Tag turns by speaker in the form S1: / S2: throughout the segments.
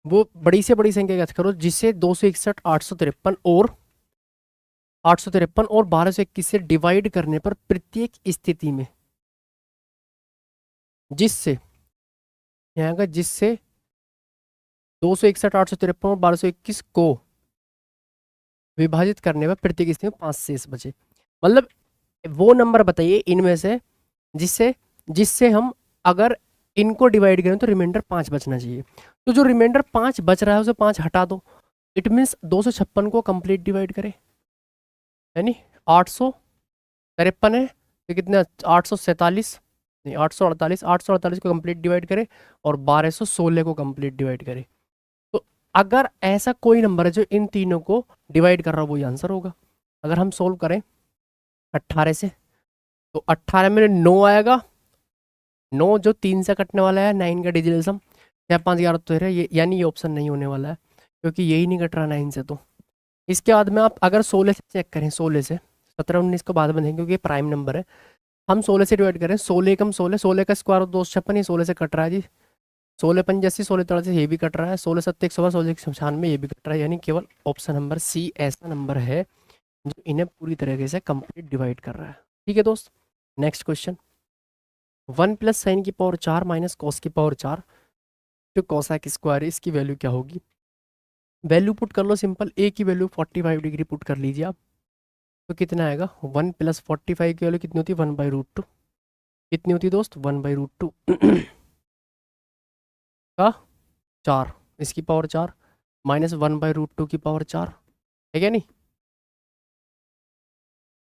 S1: वो बड़ी से बड़ी संख्या याद करो जिसे 261, 853 और 1221 से डिवाइड करने पर प्रत्येक स्थिति में जिससे यहाँ का जिससे 261, 853 और 1221 को विभाजित करने पर प्रत्येक स्थिति में 5 शेष बचे। मतलब वो नंबर बताइए इनमें से जिससे जिससे हम अगर इनको डिवाइड करें तो रिमाइंडर 5 बचना चाहिए। तो जो रिमाइंडर 5 बच रहा है उसे 5 हटा दो। इट मीन्स 256 को कंप्लीट डिवाइड करें, यानी 853 है तो कितने 847 नहीं 848, 848 को कंप्लीट डिवाइड करें और 1216 को कंप्लीट डिवाइड करें। तो अगर ऐसा कोई नंबर है जो इन तीनों को डिवाइड कर रहा हो वही आंसर होगा। अगर हम सोल्व करें 18 से तो 18 में 9 आएगा, 9 जो 3 से कटने वाला है, 9 का डिजिटल 6 5 11 13, ये यानी ये ऑप्शन नहीं होने वाला है क्योंकि यही नहीं कट रहा 9 से। तो इसके बाद में आप अगर 16 से चेक करें, 16 से 17 19 को बाद में देंगे क्योंकि ये प्राइम नंबर है। हम 16 से डिवाइड करें, 16 कम 16, 16 का स्क्वायर 256, ये 16 से कट रहा है जी। 16 85, 16 83 ये भी कट रहा है, 16 7 100, 16 96 ये भी कट रहा है, यानी केवल ऑप्शन नंबर सी ऐसा नंबर है जो इन्हें पूरी तरीके से कंप्लीट डिवाइड कर रहा है। ठीक है दोस्त, नेक्स्ट क्वेश्चन। 1 प्लस साइन की पावर 4 माइनस कॉस की पावर 4 जो कॉसेक स्क्वायर है, इसकी वैल्यू क्या होगी? वैल्यू पुट कर लो सिंपल, ए की वैल्यू 45 डिग्री पुट कर लीजिए आप, तो कितना आएगा 1 प्लस 45 की वैल्यू कितनी होती है 1/√2। कितनी होती है दोस्त 1/√2 का 4, इसकी पावर 4 माइनस 1/√2 की पावर 4 है क्या नहीं,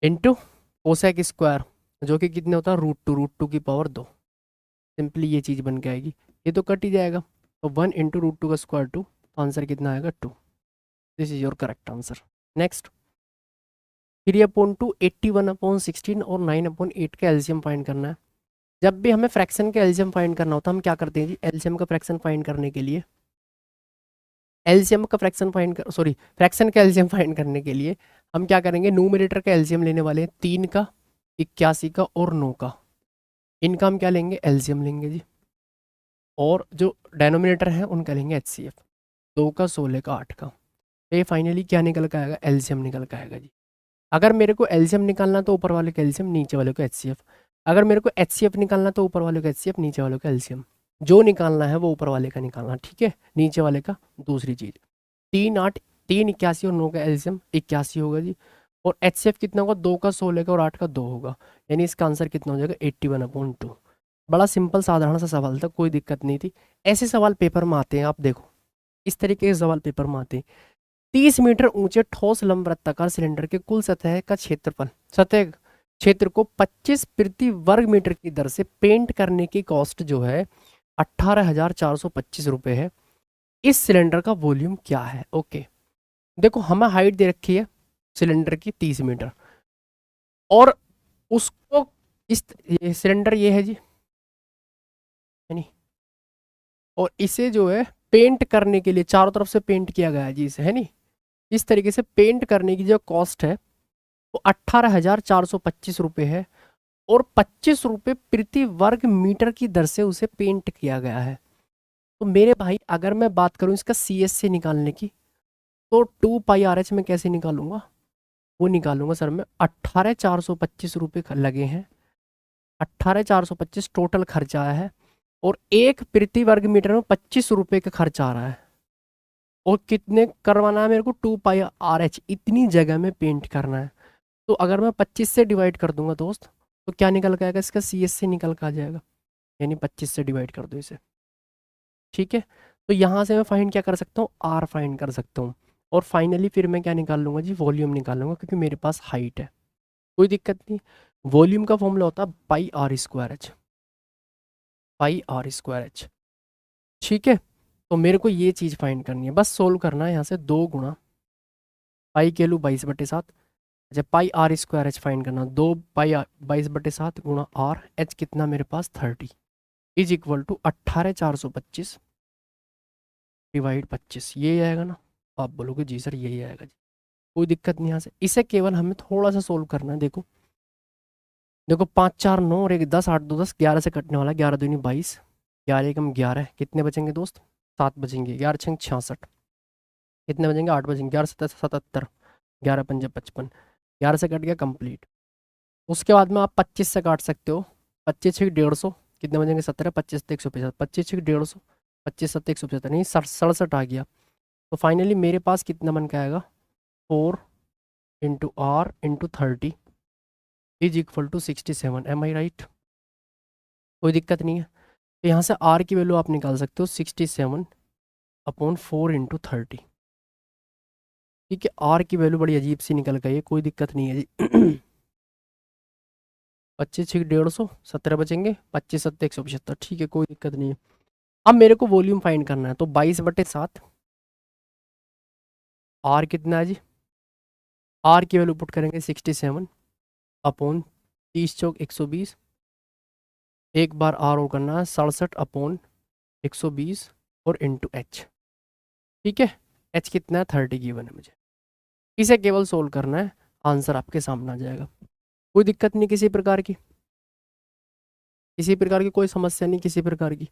S1: इंटू कोसेक स्क्वायर जो कि कितने होता है √2 की पावर 2। सिंपली ये चीज़ बन के आएगी, ये तो कट ही जाएगा। तो 1 इंटू √2 का स्क्वायर 2, तो आंसर कितना आएगा 2। This is your correct answer. Next, 3/2, 81/16 और 9/8 का एलसीएम फाइंड करना है। जब भी हमें फ्रैक्शन का एलसीएम फाइंड करना होता है हम क्या करते हैं जी, एलसीएम का फ्रैक्शन फाइंड करने के लिए फ्रैक्शन का एलसीएम फाइंड करने के लिए हम क्या करेंगे, न्यूमरेटर का एलसीएम लेने वाले हैं, 3 का, 81 का और 9 का। इनका हम क्या लेंगे एलसीएम लेंगे जी, और जो डेनोमिनेटर है उनका लेंगे एचसीएफ, 2 का 16 का 8 का। तो ये फाइनली क्या निकल के आएगा, एलसीएम निकल के आएगा जी। अगर मेरे को एलसीएम निकालना तो ऊपर वाले का एलसीएम, नीचे वाले को एचसीएफ। अगर मेरे को एचसीएफ निकालना तो ऊपर वाले का एचसीएफ, नीचे वाले का एलसीएम। जो निकालना है वो ऊपर वाले का निकालना, ठीक है, नीचे वाले का दूसरी चीज। 3 8 3 81 और 9 का एलसीएम 81 होगा जी, और एचसीएफ कितना होगा 2 का 16 का और 8 का 2 होगा, यानी इसका आंसर कितना हो जाएगा 81/2। बड़ा सिंपल साधारण सा सवाल था, कोई दिक्कत नहीं थी। ऐसे सवाल पेपर में आते हैं, आप देखो इस तरीके के सवाल पेपर में आते हैं। 30 मीटर ऊंचे ठोस लंबवृत्ताकार सिलेंडर के कुल सतह का क्षेत्रफल, सतह क्षेत्र को 25 प्रति वर्ग मीटर की दर से पेंट करने की कॉस्ट जो है 18,425 रुपये है। इस सिलेंडर का वॉल्यूम क्या है? ओके, देखो हमें हाइट दे रखी है सिलेंडर की 30 मीटर, और उसको ये सिलेंडर ये है जी, है नहीं, और इसे जो है पेंट करने के लिए चारों तरफ से पेंट किया गया है जी इसे, है नहीं। इस तरीके से पेंट करने की जो कॉस्ट है वो 18,425 रुपये है, और 25 रुपये प्रति वर्ग मीटर की दर से उसे पेंट किया गया है। तो मेरे भाई अगर मैं बात करूं इसका सीएस से निकालने की, तो 2πRH में कैसे निकालूंगा, वो निकालूंगा सर मैं 18,425 रुपये लगे हैं, 18,425 टोटल खर्चा आया है, और एक प्रति वर्ग मीटर में 25 रुपये का खर्चा आ रहा है, और कितने करवाना है मेरे को 2πRH, इतनी जगह में पेंट करना है। तो अगर मैं 25 से डिवाइड कर दूंगा दोस्त तो क्या निकल के आएगा, इसका सीएस से निकल के आ जाएगा, यानी 25 से डिवाइड कर दो इसे, ठीक है। तो यहाँ से मैं फाइंड क्या कर सकता हूँ, आर फाइंड कर सकता हूँ, और फाइनली फिर मैं क्या निकाल लूँगा जी, वॉल्यूम निकाल लूँगा क्योंकि मेरे पास हाइट है, कोई दिक्कत नहीं। वॉल्यूम का फॉर्मूला होता है πr²h, πr²h, ठीक है। तो मेरे को ये चीज़ फाइंड करनी है, बस सोल्व करना है। यहाँ से 2 गुणा पाई के लू 22/7, अच्छा πr²h फाइंड करना, 2π22/7 गुणा r, h कितना मेरे पास 30 इज इक्वल टू 18,425 डिवाइड 25, ये आएगा ना। आप बोलोगे जी सर यही आएगा जी, कोई दिक्कत नहीं। यहाँ से इसे केवल हमें थोड़ा सा सोल्व करना है। देखो देखो 5 4 9 और 1 10, 8 2 10, 11 से कटने वाला, 11 दूनी 22, 11 एकम 11, कितने बचेंगे दोस्त 7 बजेंगे, 11 छंग 66, कितने बजेंगे 8 बजेंगे, 11 सत्तर 77, 11 पंजे 55, 11 से कट गया कंप्लीट। उसके बाद में आप 25 से काट सकते हो, 25 छः 150, कितने बजेंगे 17, 25 सत्तर 175, 25 छः 150, 25 सत्तर 175, नहीं 67 आ गया। तो फाइनली मेरे पास कितना बन के आएगा, 4 into R into 30 is equal to 67, am I right? कोई दिक्कत नहीं है। तो यहाँ से आर की वैल्यू आप निकाल सकते हो 67 अपॉन 4 इंटू 30। ठीक है, आर की वैल्यू बड़ी अजीब सी निकल गई है, कोई दिक्कत नहीं है जी। 25 छः 150, 17 बचेंगे, 25 सत्तर 175, ठीक है कोई दिक्कत नहीं है। अब मेरे को वॉल्यूम फाइंड करना है, तो 22/7, आर कितना है जी, आर की वैल्यू पुट करेंगे 67 अपॉन 30 चौक 120, एक बार आर और करना है 67 अपॉन 120 और इंटू एच। ठीक है, एच कितना है 30 गिवन है मुझे, इसे केवल सोल्व करना है, आंसर आपके सामने आ जाएगा। कोई दिक्कत नहीं किसी प्रकार की, किसी प्रकार की कोई समस्या नहीं किसी प्रकार की,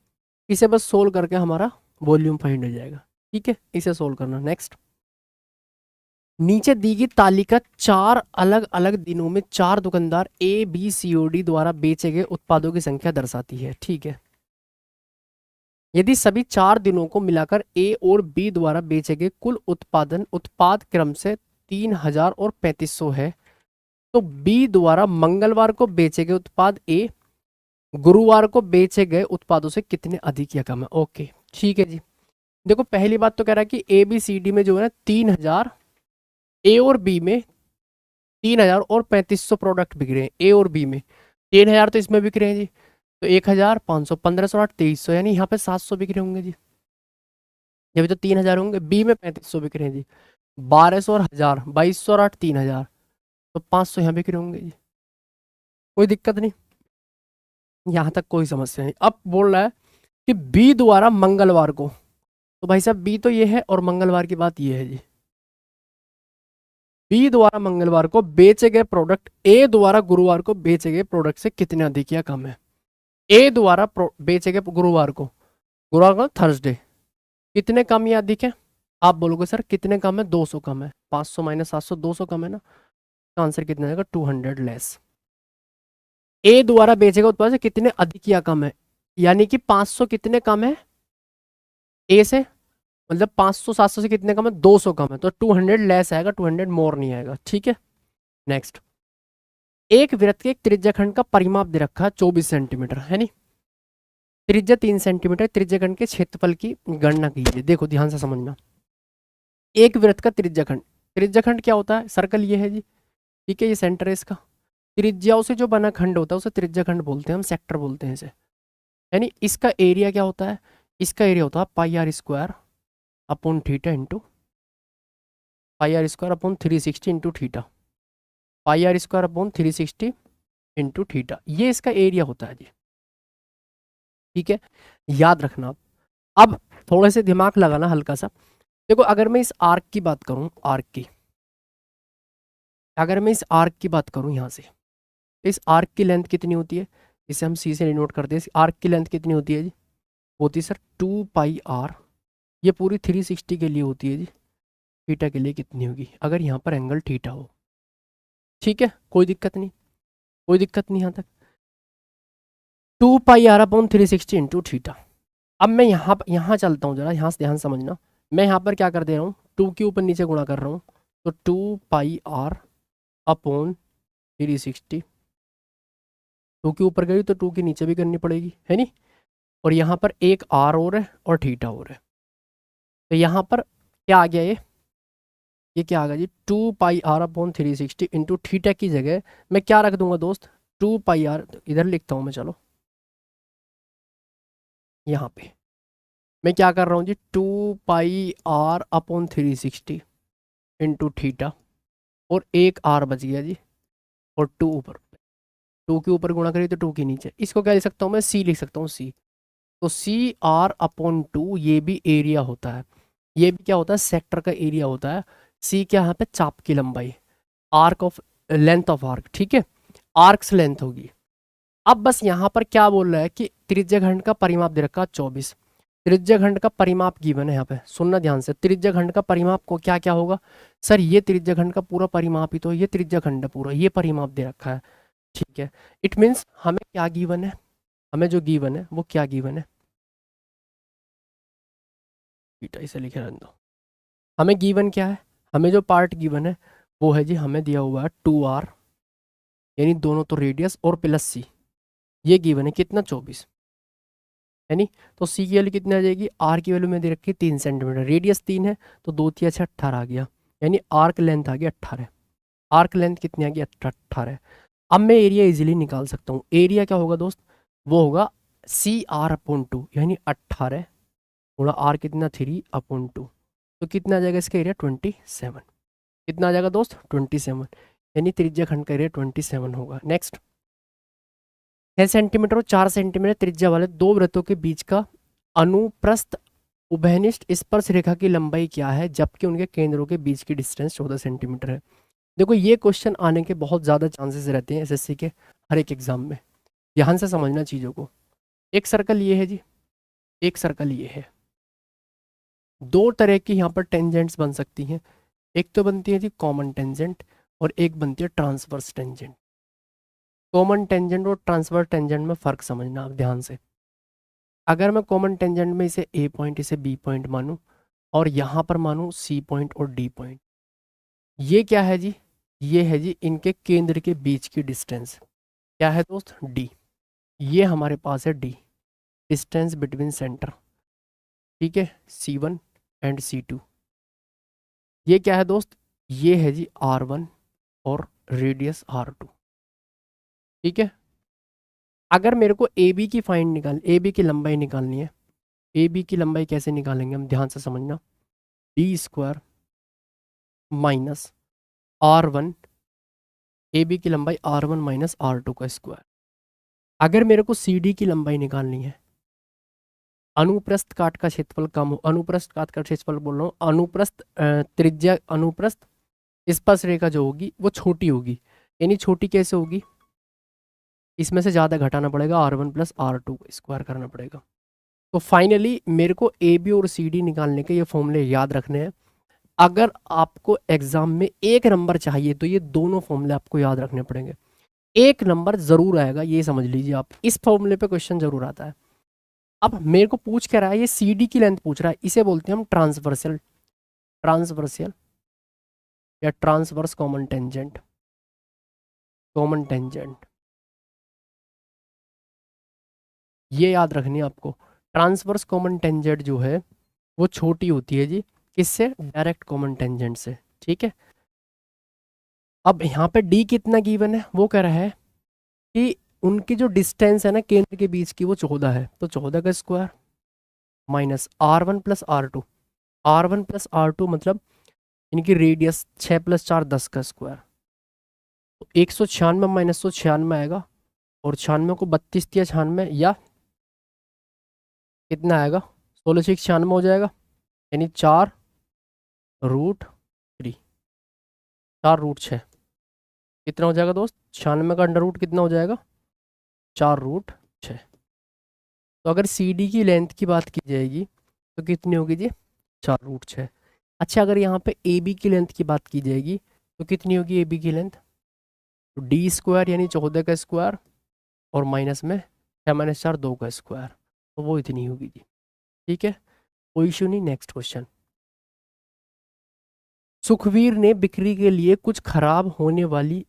S1: इसे बस सोल्व करके हमारा वॉल्यूम फाइंड हो जाएगा। ठीक है, इसे सोल्व करना। नेक्स्ट, नीचे दी गई तालिका 4 अलग अलग दिनों में 4 दुकानदार ए बी सी ओ डी द्वारा बेचे गए उत्पादों की संख्या दर्शाती है। ठीक है, यदि सभी 4 दिनों को मिलाकर ए और बी द्वारा बेचे गए कुल उत्पादन उत्पाद क्रम से 3000 और 3500 है, तो बी द्वारा मंगलवार को बेचे गए उत्पाद ए गुरुवार को बेचे गए उत्पादों से कितने अधिक या कम है। ओके ठीक है जी, देखो पहली बात तो कह रहा है कि ए बी सी डी में जो है ना 3000, ए और बी में 3000 और 3500 प्रोडक्ट बिक रहे हैं। ए और बी में 3000 तो इसमें बिक रहे हैं जी, तो 1500 1500 8 2300, यानी यहाँ पे 700 बिक रहे होंगे जी, जब तो 3000 होंगे। बी में 3500 बिक रहे हैं जी, 1200 और 1000, 2200 और 8 3000, तो 500 यहाँ बिक रहे होंगे जी। कोई दिक्कत नहीं, यहाँ तक कोई समस्या नहीं। अब बोल रहा है कि बी द्वारा मंगलवार को, तो भाई साहब बी तो ये है और मंगलवार की बात ये है जी, बी द्वारा मंगलवार को बेचे गए प्रोडक्ट ए द्वारा गुरुवार को बेचे गए प्रोडक्ट से कितने अधिक या कम है। ए द्वारा बेचे गए गुरुवार को थर्सडे, कितने कम या अधिक है। आप बोलोगे सर कितने कम है, 200 कम है, 500 माइनस 700 200 कम है ना, तो आंसर कितना आएगा 200 लेस। ए द्वारा बेचे गए उत्पाद से कितने अधिक या कम है, यानी कि 500 कितने कम है ए से, मतलब 500 700 से कितने कम है, 200 कम है, तो 200 लेस आएगा, 200 मोर नहीं आएगा। ठीक है, नेक्स्ट, एक वृत्त के एक त्रिज्याखंड का परिमाप दे रखा है 24 सेंटीमीटर है नी, त्रिज्या 3 सेंटीमीटर, त्रिज्याखंड के क्षेत्रफल की गणना कीजिए। देखो ध्यान से समझना, एक वृत्त का त्रिज्याखंड, त्रिज्याखंड क्या होता है, सर्कल ये है जी, ठीक है ये सेंटर है इसका, त्रिज्याओं से जो बना खंड होता है उसे त्रिज्याखंड बोलते हैं, हम सेक्टर बोलते हैं इसे। यानी इसका एरिया क्या होता है, इसका एरिया होता है pi R square upon theta into pi R square upon 360 into theta, pi R square upon 360 into theta, ये इसका एरिया होता है जी। ठीक है, याद रखना आप। अब थोड़े से दिमाग लगाना हल्का सा, देखो अगर मैं इस आर्क की बात करूं, आर्क की, अगर मैं इस आर्क की बात करूं यहाँ से, इस आर्क की लेंथ कितनी होती है, इसे हम सी से डिनोट करते हैं, आर्क की लेंथ कितनी होती है जी, होती है सर 2 पाई आर, ये पूरी 360 के लिए होती है जी, थीटा के लिए कितनी होगी अगर यहाँ पर एंगल थीटा हो। ठीक है, कोई दिक्कत नहीं, कोई दिक्कत नहीं यहाँ तक, 2 pi are upon 360 into theta. अब मैं यहाँ चलता हूँ, जरा यहाँ से ध्यान समझना, मैं यहाँ पर क्या कर दे रहा हूँ, 2 के ऊपर नीचे गुणा कर रहा हूँ, तो 2 पाई आर अपॉन 360, 2 के ऊपर गई तो 2 के नीचे भी करनी पड़ेगी है नी, और यहाँ पर एक आर और है और थीटा और है, तो यहाँ पर क्या आ गया, ये क्या आ गया जी, 2 pi are upon 360 into theta की जगह मैं क्या रख दूंगा दोस्त, 2 पाई आर, इधर लिखता हूँ मैं, चलो यहाँ पे मैं क्या कर रहा हूँ जी, 2 pi are upon 360 into theta, और एक आर बच गया जी, और 2 ऊपर, 2 के ऊपर गुणा करिए तो 2 के नीचे, इसको क्या लिख सकता हूँ मैं, सी लिख सकता हूँ, सी, तो सी आर अपॉन 2, ये भी एरिया होता है, ये भी क्या होता है, सेक्टर का एरिया होता है। सी क्या, यहाँ पे चाप की लंबाई, arc of length of arc, ठीक है, आर्क्स लेंथ होगी। अब बस यहाँ पर क्या बोल रहा है कि त्रिज्याखंड का परिमाप दे रखा 24, त्रिज्या खंड का परिमाप गिवन है यहाँ पे, सुनना ध्यान से। त्रिज्या खंड का परिमाप को क्या क्या होगा सर, ये त्रिज्या खंड का पूरा परिमाप ही तो, ये त्रिज्या खंड है पूरा, ये परिमाप दे रखा है, ठीक है। इट मीन्स हमें क्या गिवन है, हमें जो गिवन है वो क्या गिवन है, बीटा इसे लिखे रहने दो। हमें गिवन क्या है, हमें जो पार्ट गिवन है वो है जी, हमें दिया हुआ है 2r, यानी दोनों तो रेडियस और प्लस सी, ये गिवन है कितना 24, है नी। तो सी की वैल्यू कितनी आ जाएगी, आर की वैल्यू में दे रखी है 3 सेंटीमीटर, रेडियस 3 है तो 2 3 6 18 आ गया, यानी आर्क लेंथ आ गया 18, आर्क लेंथ कितनी आ गई 18। अब मैं एरिया इजीली निकाल सकता हूँ, एरिया क्या होगा दोस्त, वो होगा सी आर अपॉन 2, यानी 18 थोड़ा आर कितना 3 अपॉन 2, तो कितना आ जाएगा इसका एरिया 27, कितना आ जाएगा दोस्त 27, यानी त्रिज्या खंड का एरिया 27 होगा। नेक्स्ट, 6 सेंटीमीटर और 4 सेंटीमीटर त्रिज्या वाले दो वृत्तों के बीच का अनुप्रस्थ उभयनिष्ठ स्पर्श रेखा की लंबाई क्या है, जबकि उनके केंद्रों के बीच की डिस्टेंस 14 सेंटीमीटर है। देखो ये क्वेश्चन आने के बहुत ज़्यादा चांसेस रहते हैं एसएससी के हर एक एग्जाम में, ध्यान से समझना चीज़ों को। एक सर्कल ये है जी, एक सर्कल ये है, दो तरह की यहाँ पर टेंजेंट्स बन सकती हैं, एक तो बनती है जी कॉमन टेंजेंट और एक बनती है ट्रांसवर्स टेंजेंट। कॉमन टेंजेंट और ट्रांसवर्स टेंजेंट में फ़र्क समझना आप ध्यान से। अगर मैं कॉमन टेंजेंट में इसे ए पॉइंट इसे बी पॉइंट मानूं और यहाँ पर मानूं सी पॉइंट और डी पॉइंट, ये क्या है जी, ये है जी इनके केंद्र के बीच की डिस्टेंस, क्या है दोस्त डी, ये हमारे पास है डी, डिस्टेंस बिटवीन सेंटर, ठीक है, C1 एंड C2। ये क्या है दोस्त, ये है जी R1 और रेडियस R2, ठीक है। अगर मेरे को AB की फाइंड निकाल, AB की लंबाई निकालनी है, AB की लंबाई कैसे निकालेंगे हम, ध्यान से समझना, d² माइनस R1, AB की लंबाई R1 माइनस R2 का स्क्वायर। अगर मेरे को CD की लंबाई निकालनी है, अनुप्रस्थ काट का क्षेत्रफल कम हो, अनुप्रस्थ काट का क्षेत्रफल बोल रहा हूँ, अनुप्रस्थ त्रिज्या, अनुप्रस्थ स्पर्श रेखा जो होगी वो छोटी होगी, यानी छोटी कैसे होगी, इसमें से ज़्यादा घटाना पड़ेगा, R1 प्लस R2 स्क्वायर करना पड़ेगा। तो फाइनली मेरे को AB और CD निकालने के ये फॉर्मूले याद रखने हैं। अगर आपको एग्जाम में एक नंबर चाहिए तो ये दोनों फॉर्मूले आपको याद रखने पड़ेंगे, एक नंबर जरूर आएगा, ये समझ लीजिए आप, इस फॉर्मूले पे क्वेश्चन जरूर आता है। अब मेरे को पूछ क्या रहा है, ये CD की लेंथ पूछ रहा है, इसे बोलते हैं हम ट्रांसवर्सल, ट्रांसवर्सल या transverse common tangent, common tangent, ये याद रखनी है आपको। ट्रांसवर्स कॉमन टेंजेंट जो है वो छोटी होती है जी, किससे, डायरेक्ट कॉमन टेंजेंट से, ठीक है। अब यहाँ पे डी कितना गिवन है, वो कह रहा है कि उनकी जो डिस्टेंस है ना केंद्र के बीच की वो 14 है, तो 14 का square minus R1 plus R2, R1 plus R2 मतलब इनकी रेडियस 6 प्लस 4 10 का स्क्वायर, तो 196 माइनस 196 आएगा, और 96 को 32 या 96 या कितना आएगा, 16 से 96 हो जाएगा, यानी 4√3, 4√6 कितना हो जाएगा दोस्त, 96 का अंडर रूट कितना हो जाएगा, 4√6। तो अगर CD की लेंथ की बात की जाएगी तो कितनी होगी जी, 4√6। अच्छा अगर यहाँ पे AB की लेंथ की बात की जाएगी तो कितनी होगी AB की लेंथ, तो D² यानी 14 का स्क्वायर और माइनस में 6 माइनस 4 2 का स्क्वायर, तो वो इतनी होगी जी, ठीक है, कोई इशू नहीं। नेक्स्ट क्वेश्चन, सुखवीर ने बिक्री के लिए कुछ खराब होने वाली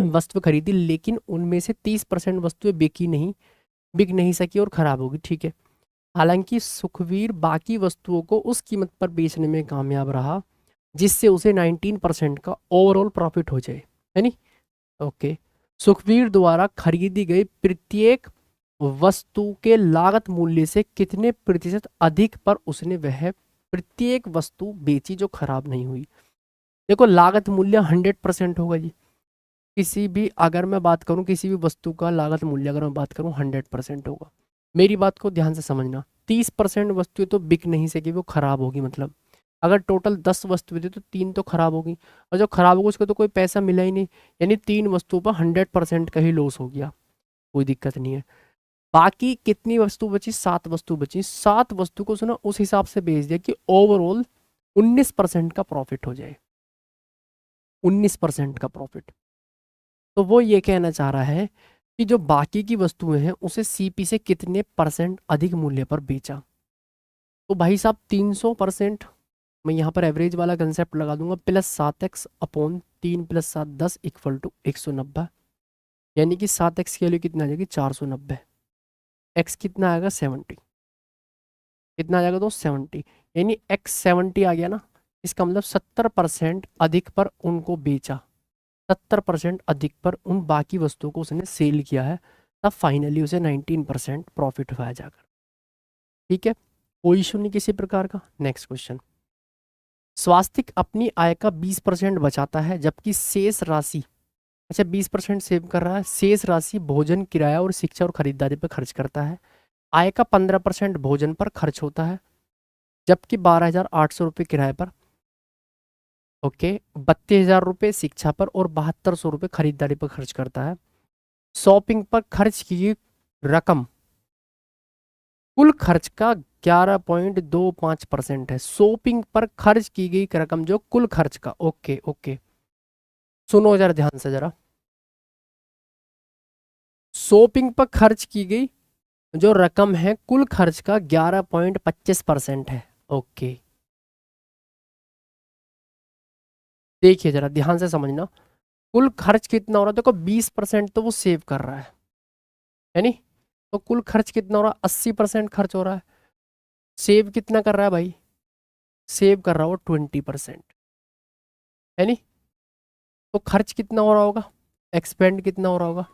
S1: वस्तु खरीदी, लेकिन उनमें से 30% वस्तुएं बिक नहीं सकी और खराब होगी, ठीक है। हालांकि सुखवीर बाकी वस्तुओं को उस कीमत पर बेचने में कामयाब रहा जिससे उसे 19% का ओवरऑल प्रॉफिट हो जाए, है नी, ओके। सुखवीर द्वारा खरीदी गई प्रत्येक वस्तु के लागत मूल्य से कितने प्रतिशत अधिक पर उसने वह प्रत्येक वस्तु बेची जो खराब नहीं हुई। देखो लागत मूल्य 100% होगा जी, किसी भी, अगर मैं बात करूं किसी भी वस्तु का लागत मूल्य अगर मैं बात करूं 100% होगा। मेरी बात को ध्यान से समझना, 30% वस्तुएं तो बिक नहीं सकी, वो खराब होगी, मतलब अगर टोटल 10 वस्तुएं थी तो 3 तो खराब होगी, और जो खराब होगी उसको तो कोई पैसा मिला ही नहीं, यानी 3 वस्तुओं पर 100% का ही लॉस हो गया, कोई दिक्कत नहीं है। बाकी कितनी वस्तु बची, 7 वस्तु बची, 7 वस्तु को सुना उस हिसाब से बेच दिया कि ओवरऑल 19% का प्रॉफिट हो जाए, 19% का प्रॉफिट। तो वो ये कहना चाह रहा है कि जो बाकी की वस्तुएं हैं उसे सीपी से कितने परसेंट अधिक मूल्य पर बेचा। तो भाई साहब 300%, मैं यहाँ पर एवरेज वाला कंसेप्ट लगा दूंगा, +7x अपॉन 3 + 7 10 इक्वल टू 190, यानी कि 7x की वैल्यू कितना आ जाएगी 490, x कितना आएगा 70, कितना आ जाएगा तो 70, यानी x 70 आ गया ना। इसका मतलब 70% अधिक पर उनको बेचा, 70% अधिक पर उन बाकी वस्तुओं को उसने सेल किया है, तब फाइनली उसे 19% प्रॉफिट हुआ जाकर। ठीक है, कोई इशू नहीं किसी प्रकार का। नेक्स्ट क्वेश्चन, स्वास्तिक अपनी आय का 20% बचाता है जबकि शेष राशि, अच्छा 20% सेव कर रहा है, शेष राशि भोजन, किराया और शिक्षा और खरीदारी पर खर्च करता है। आय का 15% भोजन पर खर्च होता है जबकि 12,800 रुपये किराए पर, ओके, 32,000 रुपये शिक्षा पर और 7,200 रुपये खरीदारी पर खर्च करता है। शॉपिंग पर खर्च की रकम कुल खर्च का 11.25% है। शॉपिंग पर खर्च की गई रकम जो कुल खर्च का, ओके ओके, सुनो जरा ध्यान से जरा, शॉपिंग पर खर्च की गई जो रकम है कुल खर्च का 11.25% है। ओके, देखिए जरा ध्यान से समझना, कुल खर्च कितना हो रहा है, देखो 20% तो वो सेव कर रहा है नहीं, तो कुल खर्च कितना हो रहा है, 80% खर्च हो रहा है। सेव कितना कर रहा है भाई, सेव कर रहा हो 20%, है नहीं, तो खर्च कितना हो रहा होगा, एक्सपेंड कितना हो रहा होगा,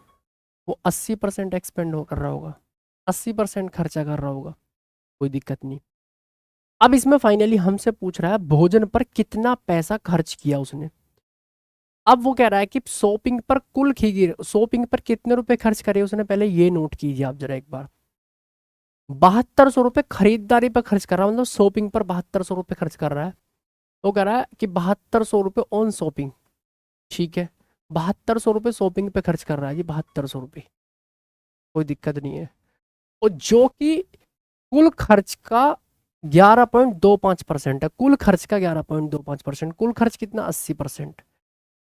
S1: वो 80% एक्सपेंड कर रहा होगा, 80% खर्चा कर रहा होगा, कोई दिक्कत नहीं। अब इसमें फाइनली हमसे पूछ रहा है भोजन पर कितना पैसा खर्च किया उसने। अब वो कह रहा है कि शॉपिंग पर कुल खीगी, शॉपिंग पर कितने रुपए खर्च करे उसने, पहले ये नोट कीजिए आप जरा एक बार। 7,200 रुपये खरीदारी पर खर्च कर रहा है, मतलब शॉपिंग पर 7,200 रुपये खर्च कर रहा है। तो कह रहा है कि 7,200 रुपये ऑन शॉपिंग, ठीक है, 7,200 रुपये शॉपिंग पे खर्च कर रहा है जी, 7,200 रुपये, कोई दिक्कत नहीं है। और जो कि कुल खर्च का 11.25% है, कुल खर्च का 11.25%, कुल खर्च कितना 80%,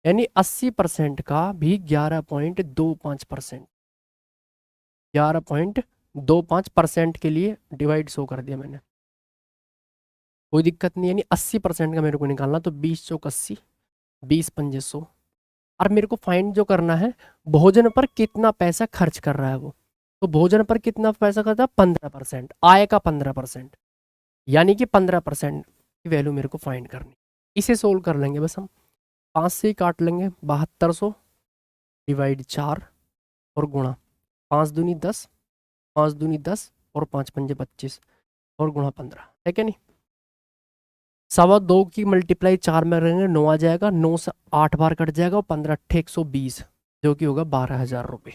S1: यानी 80% का भी 11.25%, 11.25% के लिए डिवाइड शो कर दिया मैंने, कोई दिक्कत नहीं। यानी 80% का मेरे को निकालना, तो 20 चौक 80, 20 पंजे 100, और मेरे को फाइंड जो करना है भोजन पर कितना पैसा खर्च कर रहा है वो। तो भोजन पर कितना पैसा करता है, 15%, आय का 15%, यानी कि 15% की वैल्यू मेरे को फाइंड करनी। इसे सोल्व कर लेंगे बस हम, 5 से ही काट लेंगे, 7,200 डिवाइड 4 और गुणा 5 दूनी 10, 5 दूनी 10 और 5 पंजे 25 और गुणा 15, है क्या नहीं। 2.25 की मल्टीप्लाई 4 में करेंगे 9 आ जाएगा, 9 से 8 बार कट जाएगा और 15 अट्ठे 120, जो कि होगा 12,000 रुपये।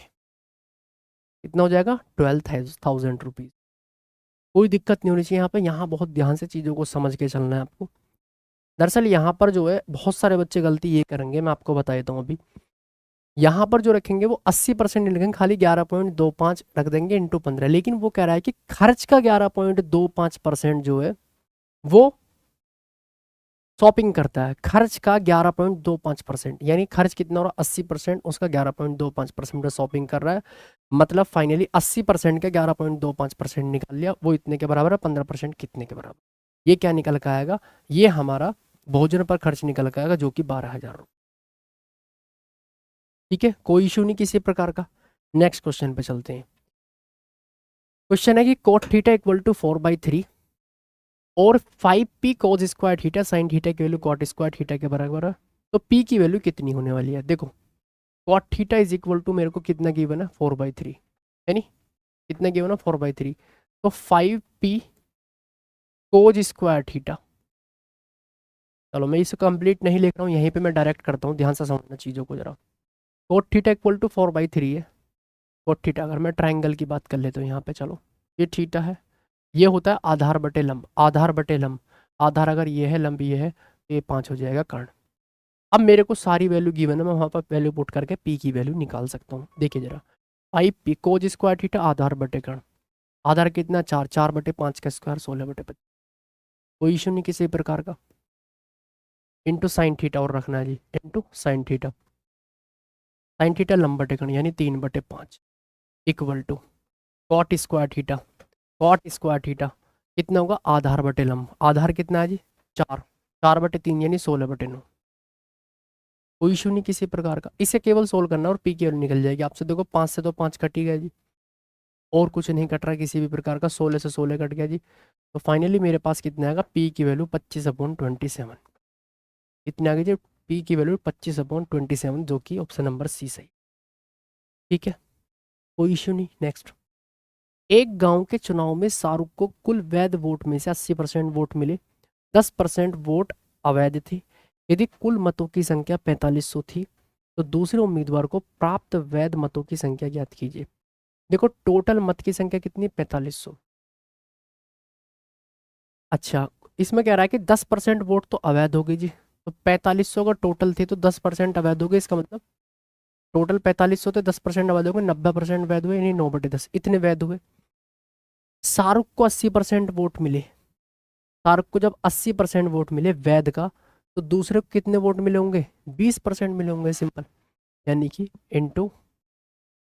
S1: कितना हो जाएगा, 12,000 रुपीज़। कोई दिक्कत नहीं होनी चाहिए यहाँ पे, यहाँ बहुत ध्यान से चीज़ों को समझ के चलना है आपको। दरअसल यहाँ पर जो है बहुत सारे बच्चे गलती ये करेंगे, मैं आपको बता देता हूँ अभी। यहाँ पर जो रखेंगे वो 80% नहीं लिखेंगे, खाली 11.25 रख देंगे इंटू 15, लेकिन वो कह रहा है कि खर्च का 11.25% जो है वो शॉपिंग करता है, खर्च का 11.25%, यानी खर्च कितना हो रहा है 80%, उसका 11.25% शॉपिंग कर रहा है। मतलब फाइनली 80% का 11.25% निकाल लिया, वो इतने के बराबर है, 15% कितने के बराबर, ये क्या निकल कर आएगा, ये हमारा भोजन पर खर्च निकल कर आएगा, जो कि 12,000 रुपये। ठीक है, कोई इशू नहीं किसी प्रकार का। नेक्स्ट क्वेश्चन पे चलते हैं। क्वेश्चन है कि cot थीटा इक्वल टू 4/3 और 5p cos square theta sine theta की वैल्यू cot स्क्वायर थीटा के बराबर है, तो p की वैल्यू कितनी होने वाली है। देखो cot theta is equal to मेरे को कितना गिवन है 4/3, है नी, कितना गिवन है 4/3, तो 5p cos स्क्वायर थीटा, चलो मैं इसे कंप्लीट नहीं लिख रहा हूँ, यहीं पे मैं डायरेक्ट करता हूँ, ध्यान से समझना चीज़ों को जरा। cot थीटा इक्वल टू 4/3 है, cot थीटा, अगर मैं ट्राइंगल की बात कर लेता हूँ यहाँ पे, चलो ये थीटा है, ये होता है आधार बटे लंब, आधार बटे लंब, आधार अगर ये है लंब ये है, तो ये 5 हो जाएगा कर्ण। अब मेरे को सारी वैल्यू गिवन है, मैं वहाँ पर वैल्यू पुट करके पी की वैल्यू निकाल सकता हूँ। देखिए जरा, 5p कोज स्क्वायर थीटा आधार बटे कर्ण, आधार कितना 4, 4/5 का स्क्वायर 16/25, कोई इशू नहीं किसी प्रकार का। इंटू साइन थीटा और रखना है जी, into sine theta, sine theta लंब बटे कर्ण यानी 3/5 equal to cot square theta, cot square theta कितना होगा आधार बटे लंब, आधार कितना है जी 4, 4/3 यानी 16/9, कोई इशू नहीं किसी प्रकार का। इसे केवल सोल्व करना और पी की वैल्यू निकल जाएगी आपसे। देखो 5 से तो 5 कट ही गया जी, और कुछ नहीं कट रहा किसी भी प्रकार का, 16 से 16 कट गया जी। तो फाइनली मेरे पास कितना आएगा पी की वैल्यू 25/27, कितनी आ गई जी पी की वैल्यू 25/27, जो कि ऑप्शन नंबर सी सही। ठीक है, कोई इशू नहीं। नेक्स्ट, एक गांव के चुनाव में शाहरुख को कुल वैध वोट में से 80% वोट मिले, 10% वोट अवैध थे। यदि कुल मतों की संख्या 4500 थी तो दूसरे उम्मीदवार को प्राप्त वैध मतों की संख्या ज्ञात कीजिए। देखो टोटल मत की संख्या कितनी 4500। अच्छा, इसमें कह रहा है कि 10% वोट तो अवैध हो गई जी, तो 4500 का टोटल थे तो 10% अवैध हो गए, इसका मतलब टोटल 4500 थे 10% अवैध हो गए, 90% वैध हुए यानी 9/10 इतने वैध हुए। शाहरुख को 80% वोट मिले, शाहरुख को जब 80% वोट मिले वैध का, तो दूसरे को कितने वोट मिले होंगे 20% मिले होंगे, सिंपल। यानी कि इंटू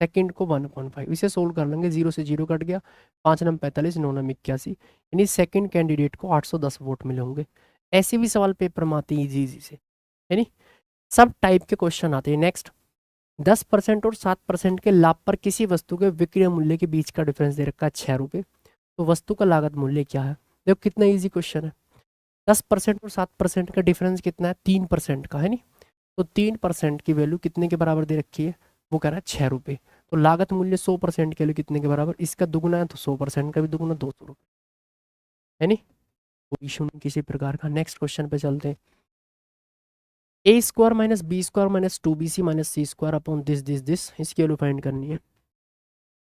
S1: सेकेंड को 1/5, इसे सोल्व कर लेंगे, 0 से 0 कट गया, 5 नम 45 9 नम 81, यानी सेकंड कैंडिडेट को 810 वोट मिले होंगे। ऐसे भी सवाल पेपर में आते हैं इजी इजी से, यानी सब टाइप के क्वेश्चन आते हैं। नेक्स्ट, 10% और 7% के लाभ पर किसी वस्तु के विक्रय मूल्य के बीच का डिफरेंस दे रखा है 6 रुपये, तो वस्तु का लागत मूल्य क्या है। देखो कितना ईजी क्वेश्चन है, 10% और 7% का डिफरेंस कितना है 3% का है, नहीं तो 3% की वैल्यू कितने के बराबर दे रखी है, वो कह रहा है 6 रुपये, तो लागत मूल्य 100% के लिए कितने के बराबर, इसका दुगुना है तो 100% का भी दुगुना 200 रुपये, है नहीं, कोई इशू नहीं किसी प्रकार का। नेक्स्ट क्वेश्चन पे चलते हैं। A square minus B square minus 2bc minus C square upon this इसकी वैल्यू फाइंड करनी है।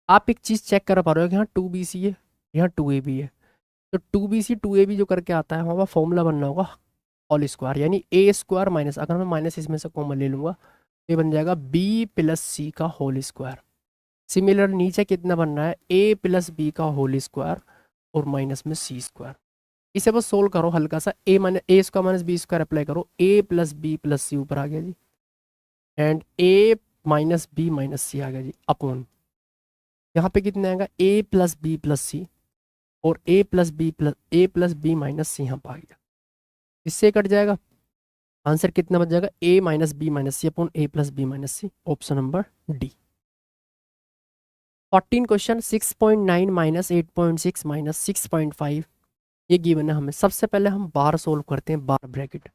S1: आप एक चीज चेक कर पा रहे हो कि यहाँ 2bc है, यहाँ 2ab है, तो 2bc 2ab जो करके आता है वहाँ फॉर्मूला बनना होगा होल स्क्वायर, यानी ए स्क्वायर माइनस, अगर मैं माइनस इसमें से कॉमन ले लूंगा ये बन जाएगा बी प्लस सी का होल स्क्वायर। सिमिलर नीचे कितना बनना है ए प्लस बी का होल स्क्वायर और माइनस में सी स्क्वायर। इसे बस सोल्व करो हल्का सा, A square minus B square apply करो, A plus B plus C ऊपर आ गया जी, and A minus B minus C आ गया जी, अपॉन यहाँ पे कितना आएगा A plus B plus C और A plus B minus C यहाँ पर आ गया, इससे कट जाएगा, आंसर कितना बच जाएगा A minus B minus C upon A plus B minus C, option number D. 14 question 6.9 minus 8.6 minus 6.5 ये गिवन है हमें। सबसे पहले हम बार सोल्व करते हैं, बार ब्रैकेट,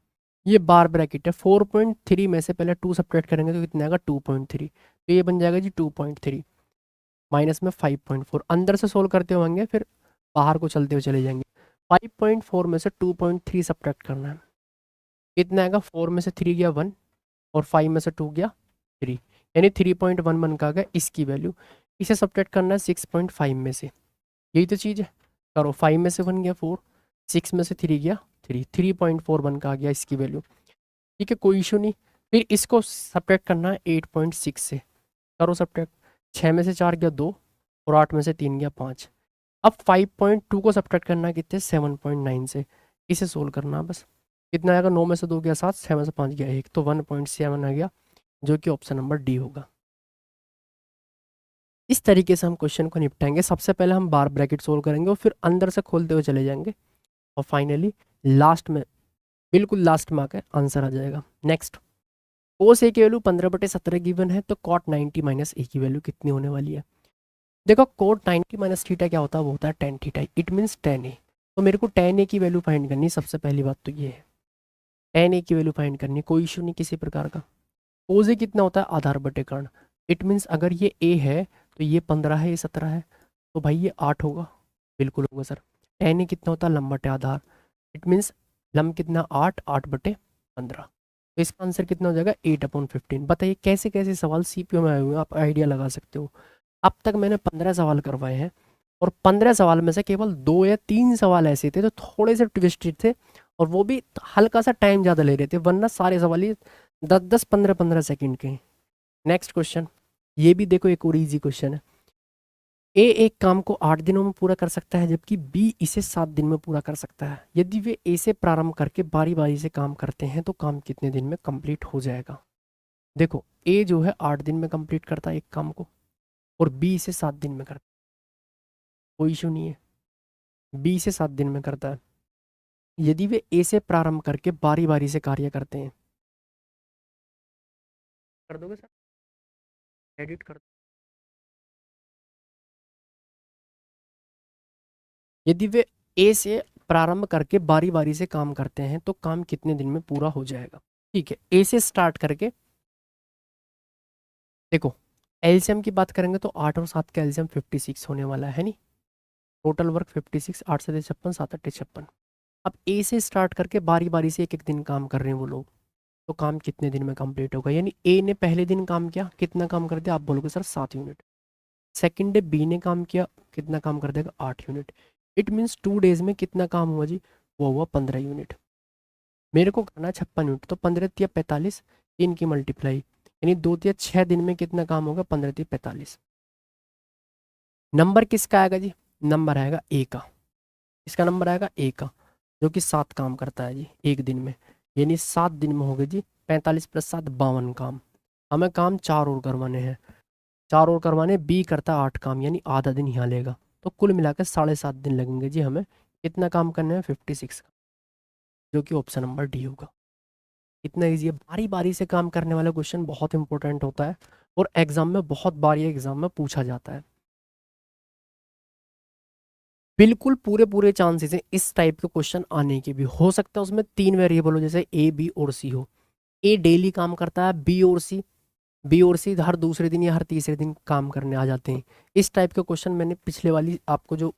S1: ये बार ब्रैकेट है, 4.3 में से पहले 2 सब्ट्रैक्ट करेंगे तो कितना आएगा 2.3, तो ये बन जाएगा जी 2.3 माइनस में 5.4, अंदर से सोल्व करते होंगे फिर बाहर को चलते हुए चले जाएंगे। 5.4 में से 2.3 सब्ट्रैक्ट करना है, कितना आएगा 4 में से 3 गया 1 और 5 में से 2 गया 3, यानी 3.11 का गया इसकी वैल्यू। इसे सब्ट्रैक्ट करना है 6.5 में से, यही तो चीज़ है, करो 5 में से 1 गया 4, 6 में से 3 गया 3, 3.41 का आ गया इसकी वैल्यू। ठीक है, कोई इशू नहीं। फिर इसको सब्ट्रैक्ट करना है 8.6 से, करो सब्ट्रैक्ट, 6 में से 4 गया 2 और 8 में से 3 गया 5। अब 5.2 को सब्ट्रैक्ट करना है कितने 7.9 से, इसे सोल्व करना है बस, कितना आएगा 9 में से 2 गया 7, 6 में से 5 गया 1, तो 1.7 आ गया, जो कि ऑप्शन नंबर डी होगा। इस तरीके से हम क्वेश्चन को निपटाएंगे। सबसे पहले हम बार ब्रैकेट सोल्व करेंगे और फिर अंदर से खोलते हुए चले जाएंगे और फाइनली लास्ट में, बिल्कुल लास्ट में आकर आंसर आ जाएगा। नेक्स्ट, कोस ए की वैल्यू 15/17 गिवन है, तो कॉट 90 माइनस ए की वैल्यू कितनी होने वाली है। देखो कोट 90 माइनस थीटा क्या होता है, वो होता है tan theta, it means tan A. तो मेरे को टेन ए की वैल्यू फाइंड करनी है, सबसे पहली बात तो ये है टेन ए की वैल्यू फाइंड करनी है, कोई इशू नहीं किसी प्रकार का। कोस ए कितना होता है आधार बटे कर्ण, इट मीन्स अगर ये ए है तो ये 15 है, ये 17 है, तो भाई ये 8 होगा, बिल्कुल होगा सर। टेन ए कितना होता है लंब बटे आधार, इट मीन्स लंब कितना 8, 8/15, तो इसका आंसर कितना हो जाएगा 8/15। बताइए कैसे कैसे सवाल सीपीओ में आए हुए हैं, आप आइडिया लगा सकते हो। अब तक मैंने 15 सवाल करवाए हैं और 15 सवाल में से केवल 2 या 3 सवाल ऐसे थे जो थोड़े से ट्विस्टेड थे, और वो भी हल्का सा टाइम ज़्यादा ले रहे थे, वरना सारे सवाल ही 10-10, 15-15 सेकेंड के। नेक्स्ट क्वेश्चन, ये भी देखो एक और इजी क्वेश्चन है। ए एक काम को 8 दिनों में पूरा कर सकता है जबकि बी इसे 7 दिन में पूरा कर सकता है। यदि वे ए से प्रारंभ करके बारी बारी से काम करते हैं तो काम कितने दिन में कंप्लीट हो जाएगा। देखो ए जो है 8 दिन में कंप्लीट करता है एक काम को, और बी इसे 7 दिन में करता है, कोई इशू नहीं है, बी इसे 7 दिन में करता है। यदि वे ए से प्रारंभ करके बारी बारी से कार्य करते हैं, कर दोगे सर, एडिट कर। यदि वे ए से प्रारंभ करके बारी बारी से काम करते हैं तो काम कितने दिन में पूरा हो जाएगा। ठीक है, ए से स्टार्ट करके देखो एलसीएम की बात करेंगे तो 8 और 7 का एलसीएम 56 होने वाला है नहीं, टोटल वर्क 56, 8 से 56, 7 8 56। अब ए से स्टार्ट करके बारी बारी से एक एक दिन काम कर रहे हैं वो लोग, तो काम कितने दिन में कंप्लीट होगा। यानी ए ने पहले दिन काम किया, कितना काम कर दिया, आप बोलोगे sir 7 unit. Second day B ने काम किया, कितना काम कर देगा, 8 यूनिट। इट मीन्स 2 डेज में कितना काम हुआ जी, वो हुआ 15 यूनिट। मेरे को करना है 56 यूनिट, तो 15 तिया 45, 3 की मल्टीप्लाई, यानी 2 तिया 6 दिन में कितना काम होगा, 15 तिया 45। नंबर किसका आएगा जी, नंबर आएगा ए का। इसका नंबर आएगा ए का, जो कि 7 काम करता है जी एक दिन में। यानी 7 दिन में हो गए जी 45 + 7 52 काम। हमें काम 4 और करवाने हैं, 4 और करवाने, बी करता है 8 काम, यानी आधा दिन यहाँ लेगा। तो कुल मिलाकर 7.5 दिन लगेंगे जी हमें। कितना काम करना है, 56 का, जो कि ऑप्शन नंबर डी होगा। इतना ईजी है। बारी बारी से काम करने वाला क्वेश्चन बहुत इंपॉर्टेंट होता है और एग्जाम में बहुत बार ये एग्जाम में पूछा जाता है। बिल्कुल पूरे पूरे चांसेस हैं इस टाइप के क्वेश्चन आने के भी। हो सकता है उसमें 3 वेरिएबल हो, जैसे ए बी और सी हो। ए डेली काम करता है, बी और सी हर दूसरे दिन या हर तीसरे दिन काम करने आ जाते हैं। इस टाइप के क्वेश्चन मैंने पिछले वाली आपको जो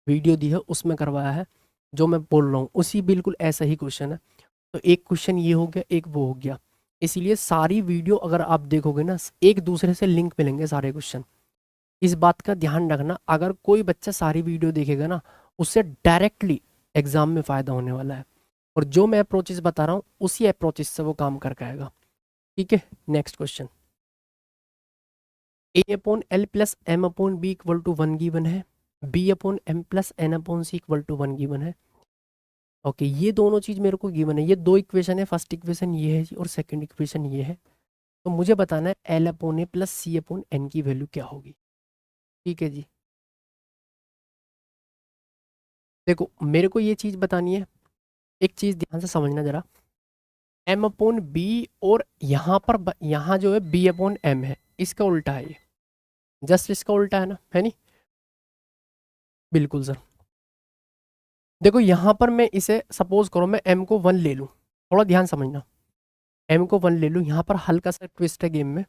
S1: वीडियो दी है उसमें करवाया है, जो मैं बोल रहा हूँ उसी बिल्कुल ऐसा ही क्वेश्चन है। तो एक क्वेश्चन ये हो गया, एक वो हो गया। इसलिए सारी वीडियो अगर आप देखोगे ना, एक दूसरे से लिंक मिलेंगे सारे क्वेश्चन। इस बात का ध्यान रखना, अगर कोई बच्चा सारी वीडियो देखेगा ना, उससे डायरेक्टली एग्जाम में फ़ायदा होने वाला है। और जो मैं अप्रोचेस बता रहा हूँ उसी अप्रोचेस से वो काम करके आएगा। ठीक है, नेक्स्ट क्वेश्चन। A/L+M/B = 1 गिवन है, B/M+N/C = 1 गिवन है। ओके, ये दोनों चीज़ मेरे को गिवन है। ये दो इक्वेशन है, फर्स्ट इक्वेशन ये है जी और सेकंड इक्वेशन ये है। तो मुझे बताना है L/A + C/N की वैल्यू क्या होगी। ठीक है जी, देखो मेरे को ये चीज़ बतानी है। एक चीज़ ध्यान से समझना ज़रा, M/B और यहाँ पर यहाँ जो है B/M है, इसका उल्टा है ये, जस्ट इसका उल्टा है ना, है नहीं। बिल्कुल सर। देखो यहाँ पर मैं इसे सपोज करो मैं M को 1 ले लूँ, थोड़ा ध्यान समझना। M को 1 ले लूँ, यहाँ पर हल्का सा ट्विस्ट है गेम में,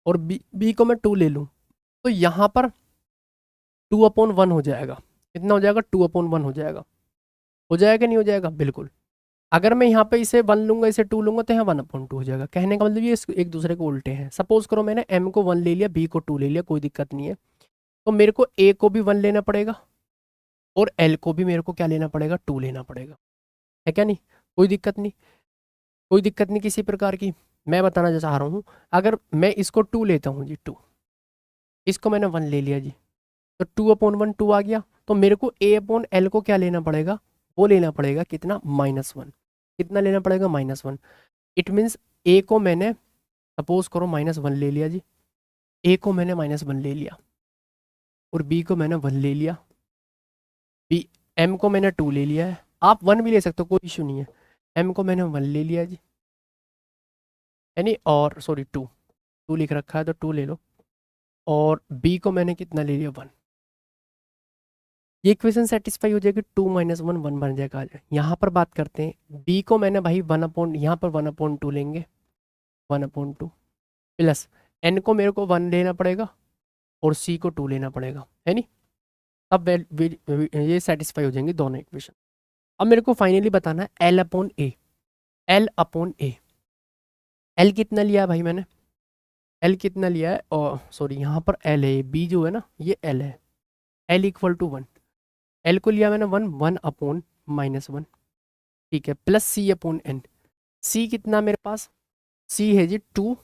S1: और B को मैं 2 ले लूँ, तो यहाँ पर 2/1 हो जाएगा। कितना हो जाएगा, 2/1 हो जाएगा। हो जाएगा नहीं हो जाएगा, बिल्कुल। अगर मैं यहाँ पे इसे 1 लूंगा, इसे 2 लूंगा, तो यहाँ 1/2 हो जाएगा। कहने का मतलब ये एक दूसरे को उल्टे हैं। सपोज करो मैंने M को 1 ले लिया, B को 2 ले लिया, कोई दिक्कत नहीं है। तो मेरे को A को भी 1 लेना पड़ेगा और L को भी मेरे को क्या लेना पड़ेगा, 2 लेना पड़ेगा, है क्या नहीं। कोई दिक्कत नहीं, कोई दिक्कत नहीं किसी प्रकार की। मैं बताना चाह रहा हूँ, अगर मैं इसको 2 लेता हूँ जी, 2, इसको मैंने 1 ले लिया जी, तो 2/1 2 आ गया। तो मेरे को A/L को क्या लेना पड़ेगा, वो लेना पड़ेगा कितना, -1। कितना लेना पड़ेगा, -1। इट मीन्स A को मैंने सपोज करो -1 ले लिया जी, A को मैंने -1 ले लिया और B को मैंने 1 ले लिया, B M को मैंने 2 ले लिया है। आप 1 भी ले सकते हो, कोई इशू नहीं है। M को मैंने 1 ले लिया जी, यानी और सॉरी 2 लिख रखा है तो 2 ले लो, और B को मैंने कितना ले लिया, 1। ये इक्वेशन सेटिस्फाई हो जाएगी, 2 - 1 1 बन जाएगा। यहाँ पर बात करते हैं B को मैंने भाई 1/, यहाँ पर 1/2 लेंगे, 1/2 प्लस N को मेरे को 1 लेना पड़ेगा और C को 2 लेना पड़ेगा, है नहीं। अब ये सेटिस्फाई हो जाएंगे दोनों इक्वेशन। अब मेरे को फाइनली बताना है L/A। L/A, L कितना लिया है भाई मैंने, L कितना लिया है, और सॉरी यहाँ पर L है, B जो है ना ये L है। L = 1, L को लिया मैंने 1, 1/-1, ठीक है, प्लस C/N। C कितना मेरे पास, C है जी 2/,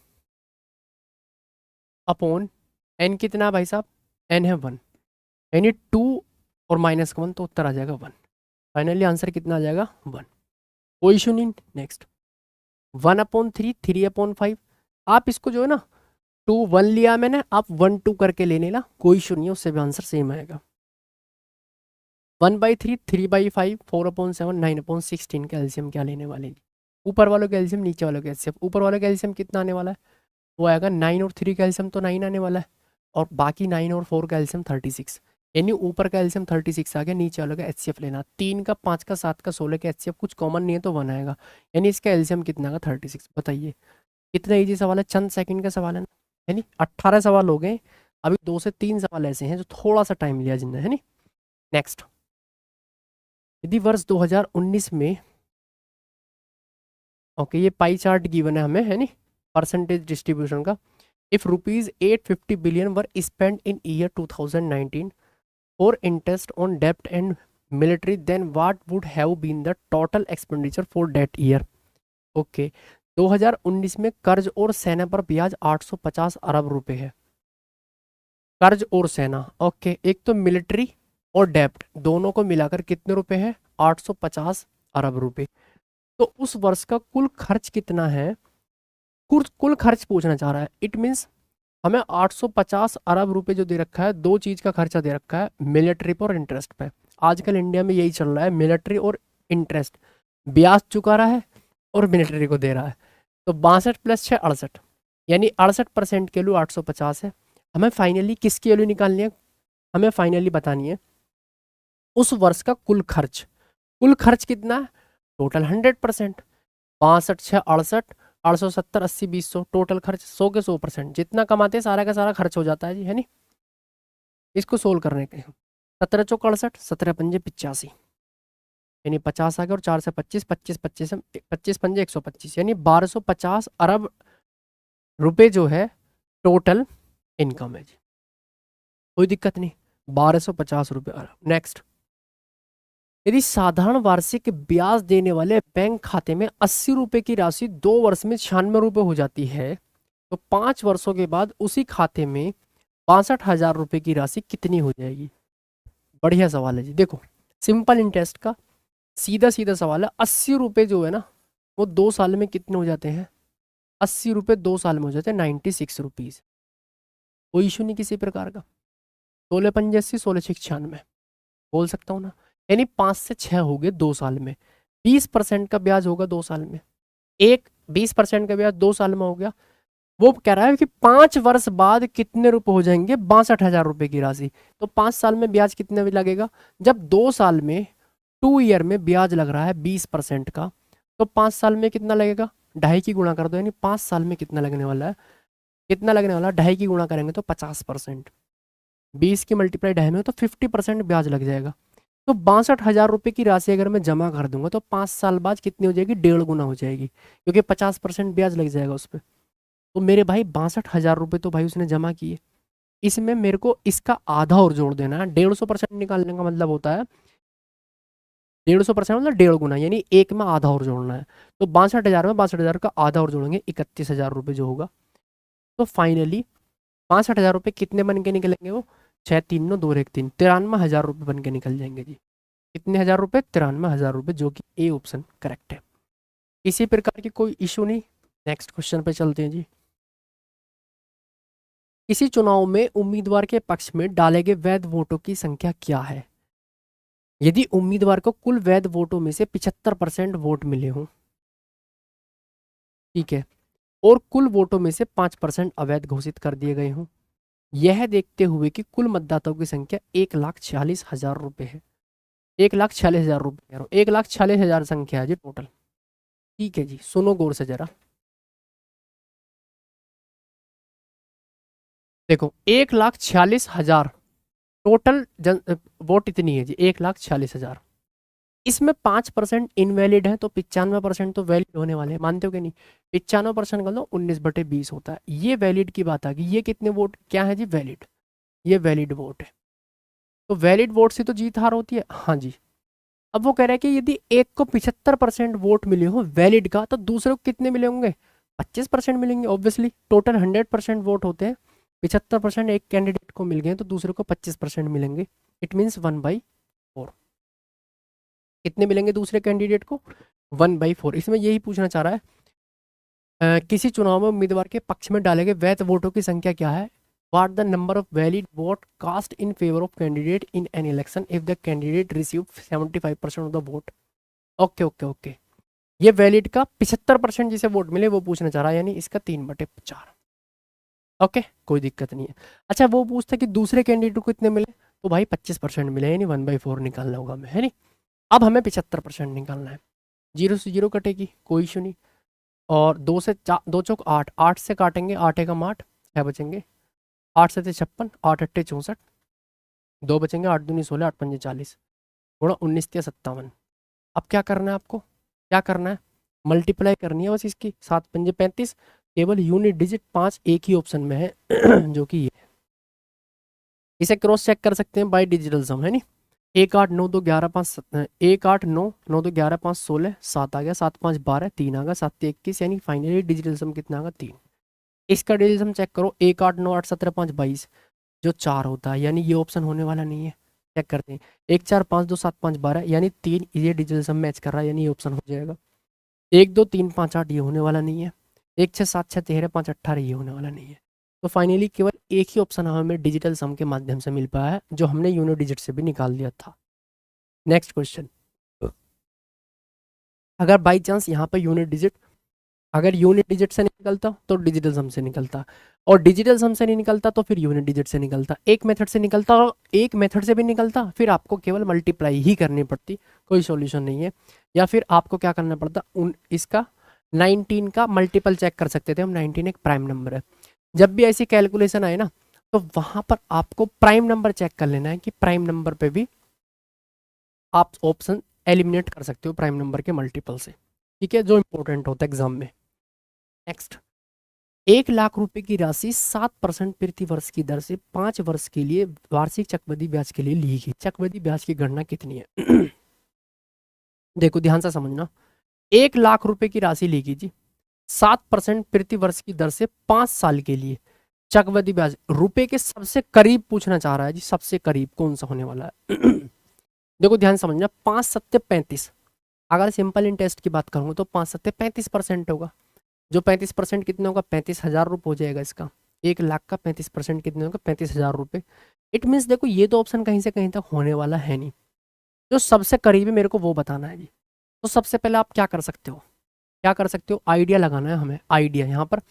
S1: एन कितना है भाई साहब, एन है 1, यानी 2 और माइनस का 1 तो उत्तर आ जाएगा 1। फाइनली आंसर कितना आ जाएगा 1। कोई इशू नहीं। नेक्स्ट 1/3, 3/5। आप इसको जो है ना 2 1 लिया मैंने, आप 1 2 करके लेने ला, कोई इशू नहीं है, उससे भी आंसर सेम आएगा। 1/3, 3/5, 4/7, 9/16 का एलसीएम क्या लेने वाले हैं? ऊपर वालों का एलसीएम, नीचे वालों का एलसीएम। ऊपर वालों का एलसीएम कितना आने वाला है? वो आएगा 9 और 3 का एलसीएम तो 9 आने वाला है, और बाकी 9 और 4 का एलसीएम 36। यानी ऊपर का एलसीएम 36 आ गया, नीचे वालों का एचसीएफ लेना। 3 का, 5 का, 7 का, 16 का एचसीएफ कुछ कॉमन नहीं है तो 1 आएगा, यानी इसका एलसीएम कितना आएगा 36। बताइए कितना ईजी सवाल है, चंद सेकंड का सवाल है ना। यानी 18 सवाल हो गए, अभी 2 से 3 सवाल ऐसे हैं जो थोड़ा सा टाइम लिया जिनने, है नी। नेक्स्ट, यदि वर्ष 2019 में, ओके ये पाई चार्ट गिवन है हमें, है नी, परसेंटेज डिस्ट्रीब्यूशन का। If rupees 850 billion were spend in year 2019 for interest on डेब्ट and military, then what would have been the total expenditure for that year. Okay 2019 में कर्ज और सेना पर ब्याज 850 अरब रुपए है। कर्ज और सेना, ओके एक तो मिलिट्री और डेब्ट दोनों को मिलाकर कितने रुपए है, 850 अरब रुपए। तो उस वर्ष का कुल खर्च कितना है, कुल खर्च पूछना चाह रहा है। इट मीन्स हमें 850 अरब रुपए जो दे रखा है, दो चीज का खर्चा दे रखा है, मिलिट्री पर और इंटरेस्ट पे। आजकल इंडिया में यही चल रहा है, मिलिट्री और इंटरेस्ट, ब्याज चुका रहा है और मिलिट्री को दे रहा है। तो 62 प्लस 6 68, यानी 68% के लिए 850 है। हमें फाइनली किसकी वैल्यू निकालनी है, हमें फाइनली बतानी है उस वर्ष का कुल खर्च। कुल खर्च कितना है, टोटल 100%, 62 6 68, 870 80 20 100, टोटल खर्च 100 के 100%। जितना कमाते हैं सारा का सारा खर्च हो जाता है जी, है नी। इसको सोल्व करने के 17 चौक 68, 17 पंजे 85, यानी 50 आ गया, और 4 से 25, 25 25 25 पंजे 125, यानी 1250 अरब रुपए जो है टोटल इनकम है जी। कोई दिक्कत नहीं, 1250 रुपये अरब। नेक्स्ट, यदि साधारण वार्षिक ब्याज देने वाले बैंक खाते में 80 रुपए की राशि 2 वर्ष में 96 रुपये हो जाती है, तो 5 वर्षों के बाद उसी खाते में 62,000 रुपये की राशि कितनी हो जाएगी। बढ़िया सवाल है जी। देखो सिंपल इंटरेस्ट का सीधा सीधा सवाल है। 80 रुपये जो है ना वो 2 साल में कितने हो जाते हैं, 80 रुपये 2 साल में हो जाते हैं 96 रुपीज़। कोई इशू नहीं किसी प्रकार का। 16 पंजे 80, 16 6 96 बोल सकता हूँ ना। यानी 5 से 6 हो गए 2 साल में। 20% का ब्याज होगा 2 साल में, एक 20% का ब्याज 2 साल में हो गया। वो कह रहा है कि 5 वर्ष बाद कितने रुपए हो जाएंगे, 62,000 रुपए की राशि। तो 5 साल में ब्याज कितने भी लगेगा, जब 2 साल में 2 ईयर में ब्याज लग रहा है 20% का, तो 5 साल में कितना लगेगा, 2.5 की गुणा कर दो, यानी 5 साल में कितना लगने वाला है, कितना लगने वाला है, 2.5 की गुणा करेंगे तो 50%, 20 की मल्टीप्लाई 2.5 में तो 50% ब्याज लग जाएगा। तो 62,000 रुपये की राशि अगर मैं जमा कर दूंगा तो 5 साल बाद कितनी हो जाएगी, 1.5 गुना हो जाएगी, क्योंकि 50% ब्याज लग जाएगा उस पर। तो मेरे भाई 62,000 रुपये तो भाई उसने जमा किए, इसमें मेरे को इसका आधा और जोड़ देना है। 150% निकालने का मतलब होता है 150% मतलब 1.5 गुना, यानी एक में आधा और जोड़ना है। तो 62,000 में 62,000 का आधा और जोड़ेंगे, 31,000 रुपये जो होगा। तो फाइनली 62,000 रुपये कितने बन के निकलेंगे, वो 6 3 9 2 1 3, 93,000 रुपये बन के निकल जाएंगे जी। कितने हज़ार रुपये, 93,000 रुपये, जो कि ए ऑप्शन करेक्ट है। इसी प्रकार की कोई इशू नहीं। नेक्स्ट क्वेश्चन पे चलते हैं जी। किसी चुनाव में उम्मीदवार के पक्ष में डाले गए वैध वोटों की संख्या क्या है। यदि उम्मीदवार को कुल वैध वोटों में से 75% वोट मिले हों, ठीक है, और कुल वोटों में से 5% अवैध घोषित कर दिए गए हों, यह देखते हुए कि कुल मतदाताओं की संख्या 1,46,000 रुपये है। 1,46,000 रुपये कह रहा हूँ, 1,46,000 संख्या है जी टोटल। ठीक है जी, सुनो गौर से जरा। देखो 1,46,000 टोटल वोट इतनी है जी, 1,46,000। इसमें 5% इनवैलिड है, तो 95% तो वैलिड होने वाले हैं, मानते हो कि नहीं। 95% कर लो, 19/20 होता है। ये वैलिड की बात आ गई। ये कितने वोट क्या है जी, वैलिड, ये वैलिड वोट है। तो वैलिड वोट से तो जीत हार होती है, हाँ जी। अब वो कह रहा है कि यदि एक को 75% वोट मिले हो वैलिड का, तो दूसरे को कितने मिले होंगे, 25% मिलेंगे। ऑब्वियसली टोटल 100% वोट होते हैं, 75% एक कैंडिडेट को मिल गए तो दूसरे को 25% मिलेंगे। It means 1/4। कितने मिलेंगे दूसरे कैंडिडेट को? 1/4। इसमें यही पूछना चाह रहा है किसी चुनाव में उम्मीदवार के पक्ष में डाले गए वैध वोटों की संख्या क्या है? What the number of valid vote cast in favour of candidate in an election if the candidate receive 75% of the vote. Okay okay okay, ये वैलिड का 75% जिसे वोट मिले वो पूछना चाह रहा है, यानी इसका 3/4। ओके, कोई दिक्कत नहीं है। अच्छा, वो पूछता कि दूसरे कैंडिडेट को कितने मिले, तो भाई 25% मिले, यानी 1/4 निकालना होगा हमें, है नहीं। अब हमें 75% निकालना है। 0 से 0 कटेगी, कोई इशू नहीं। और 2 से 2 चौक 8, 8 से काटेंगे, 8 एकम 8, 6 बचेंगे। 8 से 56, 8 अट्ठे 64, 2 बचेंगे, 8 दूनी 16, 8 पंजे 40, गुणा 19 के 57। अब क्या करना है आपको? क्या करना है? मल्टीप्लाई करनी है बस इसकी। 7 पंजे 35, केवल यूनिट डिजिट 5 एक ही ऑप्शन में है जो कि ये है। इसे क्रॉस चेक कर सकते हैं बाय डिजिटल सम, है नहीं। 1 8 9 2 11 5 1 8 9 9 2 11 5 16, 7 आ गया, 7 5 12, 3 आ गया, 7 21, यानी फाइनली डिजिटल सम कितना आ गया? 3। इसका डिजिटल सम चेक करो, 1 8 9 8 17 5 22, जो 4 होता है, यानी ये ऑप्शन होने वाला नहीं है। चेक करते हैं, 1 4 5 2 7 5 12, यानी 3, ये डिजिटल सम मैच कर रहा है, यानी ये ऑप्शन हो जाएगा। 1 2 3 5 8, ये होने वाला नहीं है। 1 6 7 6 13 5 18, ये होने वाला नहीं है। तो फाइनली केवल एक ही ऑप्शन हमें डिजिटल सम के माध्यम से मिल पाया है, जो हमने यूनिट डिजिट से भी निकाल दिया था। नेक्स्ट क्वेश्चन, अगर बाई चांस यहाँ पर यूनिट डिजिट, अगर यूनिट डिजिट से निकलता तो डिजिटल सम से निकलता, और डिजिटल सम से नहीं निकलता तो फिर यूनिट डिजिट से निकलता। एक मेथड से निकलता और एक मेथड से भी निकलता, फिर आपको केवल मल्टीप्लाई ही करनी पड़ती, कोई सॉल्यूशन नहीं है। या फिर आपको क्या करना पड़ता, इसका 19 का मल्टीपल चेक कर सकते थे हम। 19 एक प्राइम नंबर है। जब भी ऐसी कैलकुलेशन आए ना, तो वहां पर आपको प्राइम नंबर चेक कर लेना है कि प्राइम नंबर पे भी आप ऑप्शन एलिमिनेट कर सकते हो प्राइम नंबर के मल्टीपल से, ठीक है, जो इंपॉर्टेंट होता है एग्जाम में। नेक्स्ट, 1 लाख रुपए की राशि 7% प्रति वर्ष की दर से 5 वर्ष के लिए वार्षिक चक्रवृद्धि ब्याज के लिए ली गई। चक्रवृद्धि ब्याज की गणना कितनी है? देखो ध्यान से समझना, 1 लाख रुपए की राशि ली गई जी, 7% प्रति वर्ष की दर से 5 साल के लिए चक्रवृद्धि ब्याज। रुपए के सबसे करीब पूछना चाह रहा है जी, सबसे करीब कौन सा होने वाला है? देखो ध्यान समझना, 5 सत्ते 35, अगर सिंपल इंटरेस्ट की बात करूंगा तो 5 सत्ते 35% होगा। जो 35% कितने होगा? 35,000 रुपये हो जाएगा इसका। 1 लाख का 35% कितने होगा? 35,000 रुपये। इट मीन्स देखो, ये तो ऑप्शन कहीं से कहीं तक होने वाला है नहीं। जो सबसे करीब है मेरे को वो बताना है जी। तो सबसे पहले आप क्या कर सकते हो, क्या कर सकते हो? आइडिया लगाना है हमें। आइडिया यहाँ पर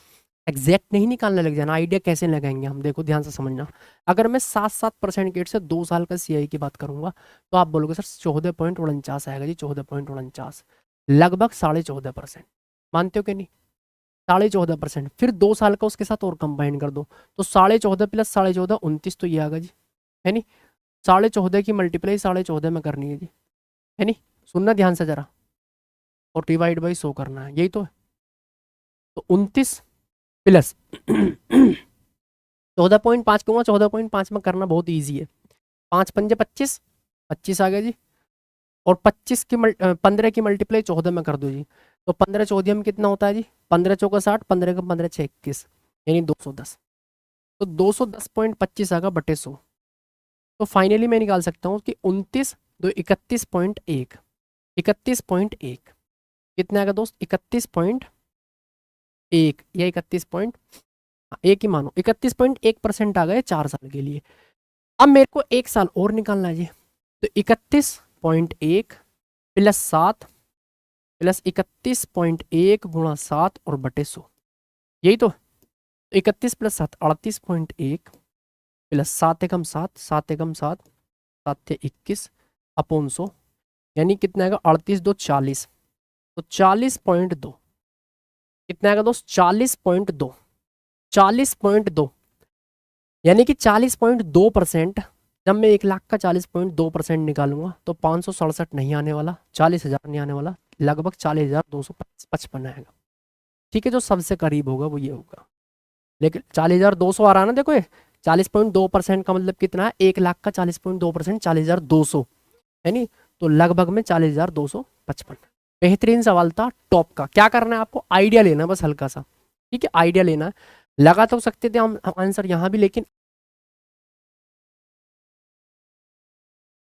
S1: एग्जैक्ट नहीं निकालने लग जाना। आइडिया कैसे लगाएंगे हम, देखो ध्यान से समझना। अगर मैं 7% गेट से 2 साल का सीआई की बात करूंगा तो आप बोलोगे सर 14.49 आएगा जी, 14.49, लगभग 14.5%। मानते हो कि नहीं? 14.5%। फिर 2 साल का उसके साथ और कंबाइन कर दो, तो 14.5 प्लस 14.5 29, तो ये आएगा जी, है नहीं। 14.5 की मल्टीप्लाई 14.5 में करनी है जी, है नहीं। सुनना ध्यान से जरा, और डिवाइड बाई 100 करना है, यही तो है। तो 29 प्लस 14.5 कहूँगा, 14.5 में करना बहुत ईजी है। 5 पंजे 25, 25 आ गया जी। और 15 की मल्टीप्लाई 14 में कर दो जी, तो 15 14 में कितना होता है जी? 15 चौका 60, 15 का 15 6 21, यानी 210। तो 210.25 आएगा बटे 100। तो फाइनली मैं निकाल सकता हूँ कि 29 2 31.1, 31.1 कितना आएगा दोस्त? 31.1 या 31.1 ही मानो, 31.1% आ गए 4 साल के लिए। अब मेरे को 1 साल और निकालना है जी, तो 31.1 प्लस 7 प्लस 31.1 गुणा 7 और बटे 100, यही तो। 31 प्लस 7 38.1 प्लस 7 एकम 7, 7 एकम 7, 7 थे 21 अपॉन 100, यानी कितना आएगा? 38 2 40, तो 40.2 कितना आएगा दोस्त? 40.2, 40.2, यानी कि 40.2%। जब मैं 1 लाख का 40.2% निकालूंगा तो 567 नहीं आने वाला, 40,000 नहीं आने वाला, लगभग 40,255 आएगा, ठीक है। जो सबसे करीब होगा वो ये होगा। लेकिन 40,200 आ रहा है ना, देखो ये 40.2% का मतलब कितना है? 1 लाख का 40.2%, 40,200, है नहीं। तो लगभग में 40,255। बेहतरीन सवाल था, टॉप का। क्या करना है आपको? आइडिया लेना है बस हल्का सा, ठीक है, आइडिया लेना है। लगा तो सकते थे हम आंसर यहाँ भी, लेकिन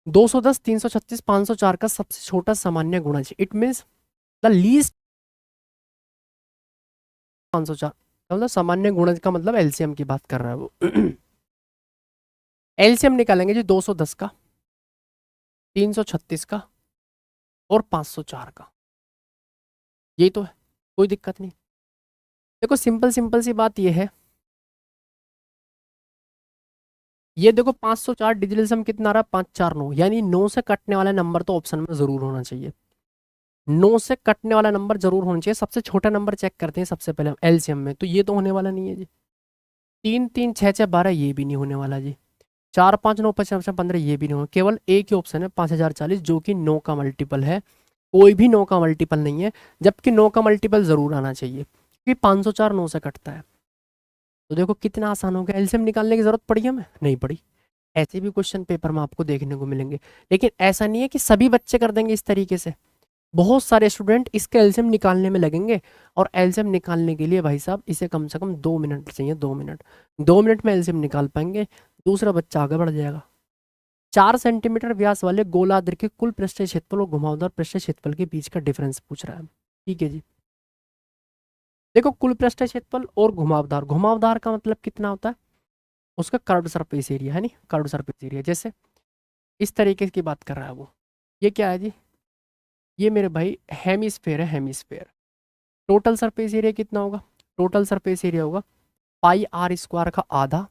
S1: 210, 336, 504 का सबसे छोटा सामान्य गुणज, इट मीन्स द लीस्ट 504, मतलब सामान्य गुणज का मतलब एलसीएम की बात कर रहा है वो। एलसीएम निकालेंगे जी 210 का, 336 का और 504 का, ये तो है, कोई दिक्कत नहीं। देखो सिंपल सिंपल सी बात ये है, ये देखो 504 डिजिटल सम कितना आ रहा है, 549, यानी 9 से कटने वाला नंबर तो ऑप्शन में जरूर होना चाहिए। 9 से कटने वाला नंबर जरूर होना चाहिए। सबसे छोटा नंबर चेक करते हैं सबसे पहले एलसीएम में, तो ये तो होने वाला नहीं है जी। 3 3 6 6 12 ये भी नहीं होने वाला जी। 4 5 9 5 15 ये भी नहीं होगा। केवल एक ही ऑप्शन है 5040, जो कि 9 का मल्टीपल है। कोई भी 9 का मल्टीपल नहीं है, जबकि 9 का मल्टीपल जरूर आना चाहिए, क्योंकि 504 9 से कटता है। तो देखो कितना आसान हो गया। एलसीएम निकालने की जरूरत पड़ी हमें, नहीं पड़ी। ऐसे भी क्वेश्चन पेपर में आपको देखने को मिलेंगे, लेकिन ऐसा नहीं है कि सभी बच्चे कर देंगे इस तरीके से। बहुत सारे स्टूडेंट इसके एलसीएम निकालने में लगेंगे, और एलसीएम निकालने के लिए भाई साहब इसे कम से कम 2 मिनट चाहिए। 2 मिनट, 2 मिनट में एलसीएम निकाल पाएंगे, दूसरा बच्चा आगे बढ़ जाएगा। 4 सेंटीमीटर व्यास वाले गोलार्ध के कुल पृष्ठीय क्षेत्रफल और घुमावदार पृष्ठीय क्षेत्रफल के बीच का डिफरेंस पूछ रहा है। ठीक है जी। देखो कुल पृष्ठीय क्षेत्रफल और घुमावदार, घुमावदार का मतलब कितना होता है, उसका कर्व्ड सरफेस एरिया है, नहीं कर्व्ड सरफेस एरिया। जैसे इस तरीके की बात कर रहा है वो, ये क्या है जी, ये मेरे भाई हेमिस्फेयर है, हेमिस्फेयर। टोटल सरफेस एरिया कितना होगा, टोटल सरफेस एरिया होगा पाई आर स्क्वायर का आधा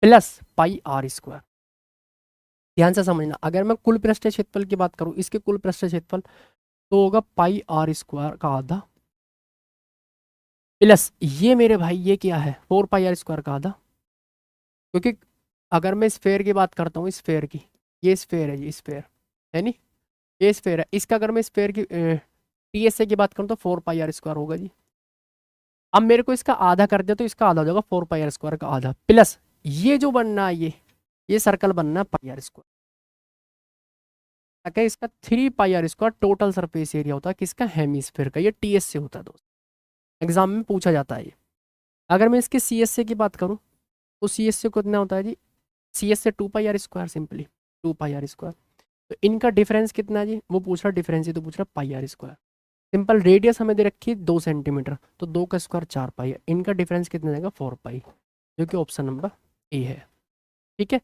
S1: प्लस पाई आर स्क्वायर। ध्यान से समझना, अगर मैं कुल पृष्ठीय क्षेत्रफल की बात करूं, इसके कुल पृष्ठीय क्षेत्रफल तो होगा पाई आर स्क्वायर का आधा प्लस ये मेरे भाई ये क्या है 4 पाई आर स्क्वायर का आधा। क्योंकि अगर मैं स्फेयर की बात करता हूँ, स्फेयर की, ये स्फेयर है जी, स्फेयर है नी, ये स्फेयर है। इसका अगर मैं स्फेयर की टीएसए की बात करूँ तो 4 पाई आर स्क्वायर होगा जी। अब मेरे को इसका आधा कर दिया तो इसका आधा हो जाएगा 4 पाई आर स्क्वायर का आधा प्लस ये जो बनना है, ये सर्कल बनना है पाई आर स्क्वायर। क्या इसका 3 pi R square total surface area होता है किसका, हेमिस्फेयर का। ये टीएस से होता है दोस्त, एग्जाम में पूछा जाता है ये। अगर मैं इसके सी एस से की बात करूँ तो सी एस से कितना होता है जी, सी एस से 2 pi R square, simply 2 pi R square. तो इनका डिफरेंस कितना है जी, वो पूछ रहा डिफरेंस ही तो पूछ रहा पाई आर स्क्वायर। सिंपल रेडियस हमें दे रखी है 2 सेंटीमीटर, तो 2 का स्क्वायर 4 पाई है। इनका डिफरेंस कितना जाएगा 4 पाई, जो कि ऑप्शन नंबर ए है। ठीक है।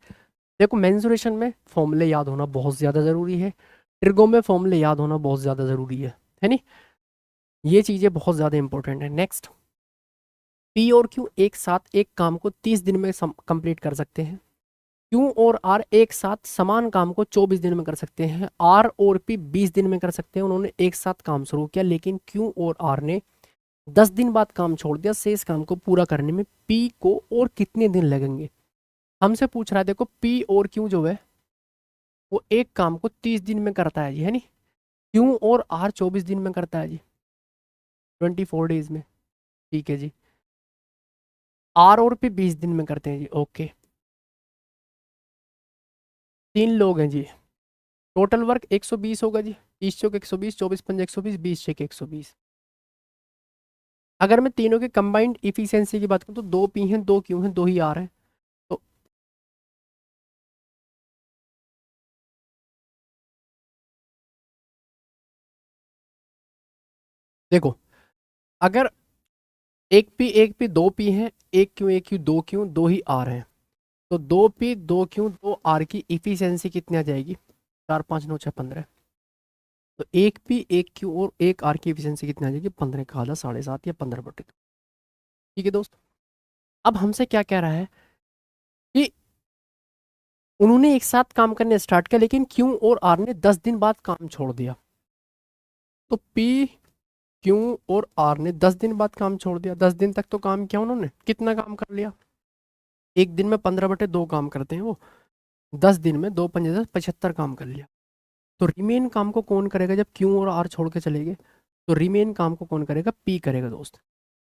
S1: देखो मेंसुरेशन में फॉर्मूले याद होना बहुत ज़्यादा ज़रूरी है, ट्रिगो में फॉर्मूले याद होना बहुत ज़्यादा ज़रूरी है नहीं, ये चीज़ें बहुत ज़्यादा इंपॉर्टेंट है। नेक्स्ट, पी और क्यू एक साथ एक काम को 30 दिन में कंप्लीट कर सकते हैं। क्यू और आर एक साथ समान काम को 24 दिन में कर सकते हैं। आर और पी 20 दिन में कर सकते हैं। उन्होंने एक साथ काम शुरू किया, लेकिन क्यू और आर ने 10 दिन बाद काम छोड़ दिया। शेष काम को पूरा करने में पी को और कितने दिन लगेंगे, हमसे पूछ रहा है। देखो पी और क्यू जो है वो एक काम को 30 दिन में करता है जी, है नी। क्यू और आर 24 दिन में करता है जी, 24 डेज में। ठीक है जी। आर और पी 20 दिन में करते हैं जी, ओके। 3 लोग हैं जी, टोटल वर्क 120 होगा जी। 30 चौक 120, 24 पंज 120, 20 छः 120। अगर मैं तीनों के कंबाइंड इफिशियंसी की बात करूँ तो 2 पी हैं, 2 क्यू हैं, 2 ही आर हैं। तो देखो, अगर एक पी 2 पी हैं, एक क्यू 2 क्यू 2 ही आर हैं, तो 2 पी 2 क्यू 2 आर की इफिशियंसी कितनी आ जाएगी, 4 5 9 6 15। तो एक पी एक क्यू और एक आर की एफिशिएंसी कितनी आ जाएगी, 15 का आधा 7.5 या 15/2। ठीक है दोस्त। अब हमसे क्या कह रहा है कि उन्होंने एक साथ काम करने स्टार्ट किया, लेकिन क्यू और आर ने 10 दिन बाद काम छोड़ दिया। तो पी क्यू और आर ने 10 दिन बाद काम छोड़ दिया। 10 दिन तक तो काम किया उन्होंने, कितना काम कर लिया, एक दिन में 15/2 काम करते हैं वो, 10 दिन में 2 पंजे 10 75 काम कर लिया। तो रिमेन काम को कौन करेगा, जब क्यू और आर छोड़ के चले गए, तो रिमेन काम को कौन करेगा, पी करेगा दोस्त।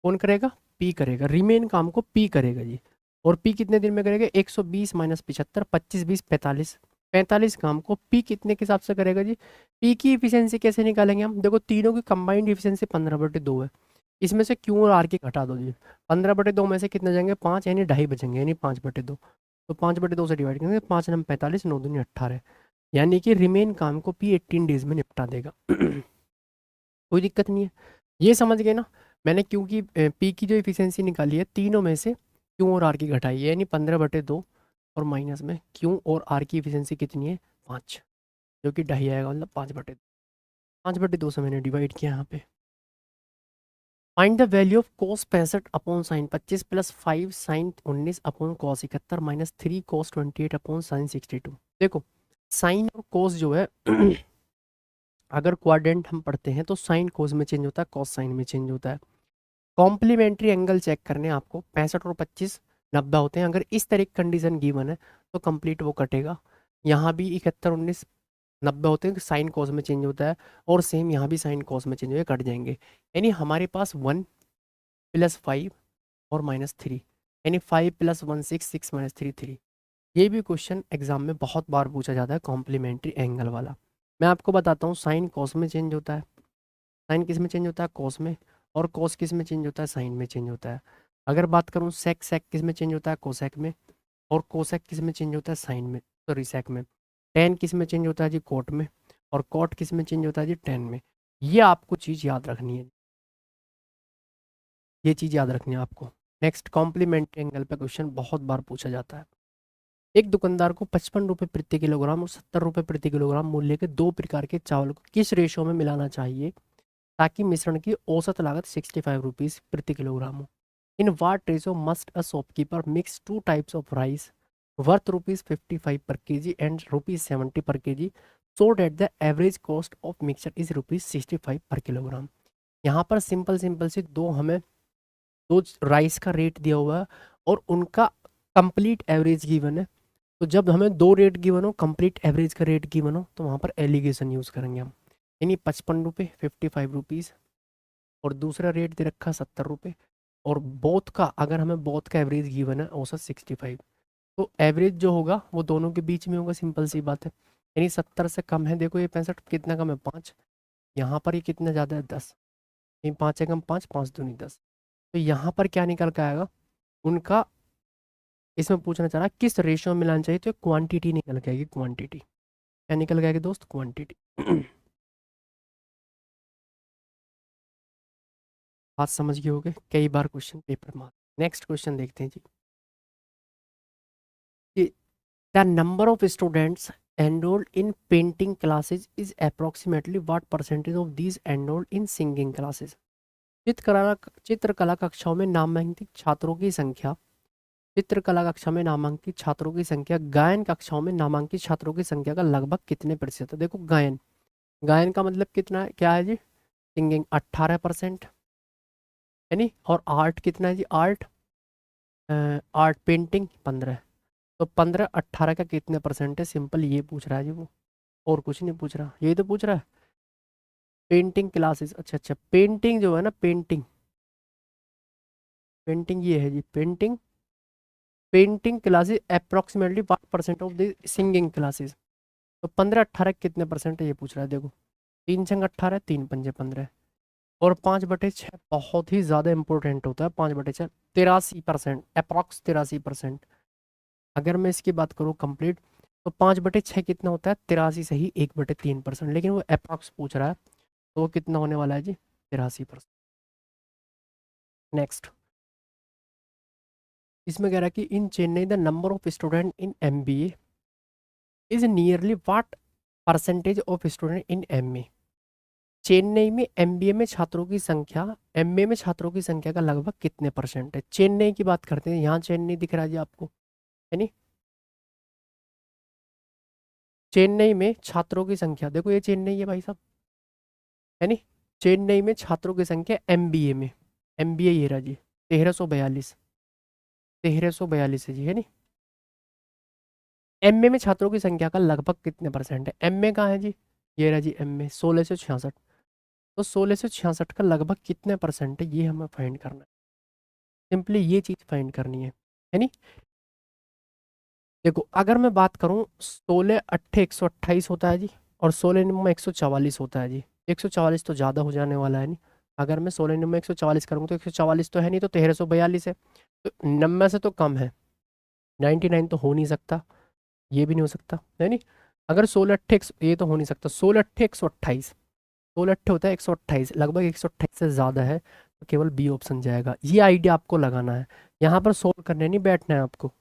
S1: कौन करेगा, पी करेगा। रिमेन काम को पी करेगा जी। और पी कितने दिन में करेगा, 120 माइनस 75, 25 20 45। 45 काम को पी कितने के हिसाब से करेगा जी। पी की इफिशियंसी कैसे निकालेंगे हम, देखो तीनों की कंबाइंड इफिशियंसी 15/2 है। इसमें से क्यू और आर की घटा दो जी। 15/2 में से कितने जाएंगे 5, यानी 2.5 बचेंगे, यानी 5/2। तो 5/2 से डिवाइड करेंगे, 5 9 45, 9 दूनी 18, यानी कि रिमेन काम को पी 18 डेज में निपटा देगा। कोई दिक्कत नहीं है, ये समझ गए ना। मैंने क्यू की पी की जो इफिशियंसी निकाली है, तीनों में से क्यू और आर की घटाई है, यानी 15/2 और माइनस में क्यू और आर की इफिशियंसी कितनी है 5, जो कि 2.5 आएगा, मतलब 5/2 से मैंने डिवाइड किया यहाँ पे। Find the value of cos 65 upon sine 25 plus 5 sine 19 upon cos 71 minus 3 cos 28 upon sine 62। देखो साइन और cos जो है अगर क्वाड्रेंट हम पढ़ते हैं तो साइन cos में चेंज होता है, cos साइन में चेंज होता है। कॉम्प्लीमेंट्री एंगल चेक करने आपको 65 और 25 90 होते हैं। अगर इस तरह की कंडीशन गिवन है तो कंप्लीट वो कटेगा। यहाँ भी 71 19 90 होते हैं, साइन cos में चेंज होता है, और सेम यहाँ भी साइन cos में चेंज होते कट जाएंगे। यानी हमारे पास 1 + 5 और -3, यानी 5 + 1 6, 6 - 3 3। ये भी क्वेश्चन एग्जाम में बहुत बार पूछा जाता है, कॉम्प्लीमेंट्री एंगल वाला। मैं आपको बताता हूँ, साइन कॉस में चेंज होता है, साइन किस में चेंज होता है कॉस में, और कॉस किस में चेंज होता है साइन में चेंज होता है। अगर बात करूँ सेक, सेक किस में चेंज होता है कोसेक में, और कोसेक किस में चेंज होता है साइन में, सॉरी सेक में। टेन किस में चेंज होता है जी कोट में, और कोट किस में चेंज होता है जी टेन में। ये आपको चीज़ याद रखनी है, ये चीज़ याद रखनी है आपको। नेक्स्ट, कॉम्प्लीमेंट्री एंगल पे क्वेश्चन बहुत बार पूछा जाता है। एक दुकानदार को 55 रुपये प्रति किलोग्राम और 70 रुपये प्रति किलोग्राम मूल्य के 2 प्रकार के चावल को किस रेशो में मिलाना चाहिए ताकि मिश्रण की औसत लागत 65 रुपीज़ प्रति किलोग्राम हो। In what ratio must a shopkeeper mix 2 types of rice worth ₹55 per KG and ₹70 per KG so that the average cost of mixture is ₹65 per kilogram. यहाँ पर सिंपल सिंपल से दो राइस का rate दिया हुआ है और उनका कंप्लीट एवरेज गिवन है। तो जब हमें दो रेट गिवन हो, कंप्लीट एवरेज का रेट गिवन हो, तो वहाँ पर एलिगेशन यूज़ करेंगे हम। यानी 55 रुपये 55 रुपीज़, और दूसरा रेट दे रखा 70 रुपये, और बोथ का अगर हमें बोथ का एवरेज गिवन है औसत 65, तो एवरेज जो होगा वो दोनों के बीच में होगा, सिंपल सी बात है। यानी 70 से कम है, देखो ये 65 कितना कम है 5, यहाँ पर ये कितना ज़्यादा है 10, ये 5 से कम 5, 5 दूनी 10। तो यहाँ पर क्या निकल के आएगा उनका, इसमें पूछना चाह रहा है किस रेशियो में मिलाना चाहिए, तो क्वांटिटी निकल के आएगी, क्वांटिटी क्या निकल गया कि दोस्त क्वांटिटी। बात समझ गए होगे, कई बार क्वेश्चन पेपर में। नेक्स्ट क्वेश्चन देखते हैं जी कि the number of students enrolled in painting classes is approximately what percentage of these enrolled in singing classes। चित्रकला कक्षाओं में नामांकित छात्रों की संख्या, चित्रकला कक्षा में नामांकित छात्रों की संख्या गायन कक्षाओं में नामांकित छात्रों की संख्या का लगभग कितने प्रतिशत है। देखो गायन, गायन का मतलब कितना है, क्या है जी सिंगिंग 18%, यानी, और आर्ट कितना है जी आर्ट, आर्ट पेंटिंग 15। तो 15 18 का कितने परसेंट है, सिंपल ये पूछ रहा है जी वो, और कुछ नहीं पूछ रहा, यही तो पूछ रहा है। पेंटिंग क्लासेस, अच्छा अच्छा, पेंटिंग जो है ना, पेंटिंग, पेंटिंग ये है जी painting, painting classes approximately 5% of the singing classes. तो 15 18 कितने परसेंट है ये पूछ रहा है। देखो 3 छंग 18, 3 पंजे 15, और 5/6 बहुत ही ज़्यादा इंपॉर्टेंट होता है। 5/6 83%, अप्रॉक्स 83%। अगर मैं इसकी बात करूँ कंप्लीट, तो 5/6 कितना होता है 83 से ही 1/3%, लेकिन वो अप्रॉक्स पूछ रहा है, तो वो कितना होने वाला है जी 83%। नेक्स्ट, इसमें कह रहा है कि in Chennai the number of student in MBA is nearly what percentage of student in MA। Chennai में MBA में छात्रों की संख्या, MA में छात्रों की संख्या का लगभग कितने परसेंट है। चेन्नई की बात करते हैं, यहाँ चेन्नई दिख रहा है जी आपको, यानी चेन्नई में छात्रों की संख्या, देखो ये चेन्नई है भाई साहब, यानी चेन्नई में छात्रों की संख्या MBA में, MBA ये रहा जी 1342, 1342 है जी, है नी। MA में छात्रों की संख्या का लगभग कितने परसेंट है, MA कहाँ है जी, ये रहा जी MA 1666। तो 1666 का लगभग कितने परसेंट है, ये हमें फाइंड करना है, सिंपली ये चीज़ फाइंड करनी है नी। देखो अगर मैं बात करूँ 16 × 8 128 होता है जी, और 16 × 9 144 होता है जी। 144 तो ज़्यादा हो जाने वाला है नहीं, अगर मैं 16 में 144 करूँगा तो 144 तो है नहीं, तो 1342 है, तो 90 से तो कम है, 99 तो हो नहीं सकता, ये भी नहीं हो सकता है नहीं। अगर 16 अट्ठे ये तो हो नहीं सकता, 16 अट्ठे 128, 16 अट्ठे होता है 128, लगभग 128 से ज़्यादा है, तो केवल बी ऑप्शन जाएगा। ये आइडिया आपको लगाना है, यहाँ पर सोल्व करने नहीं बैठना है आपको,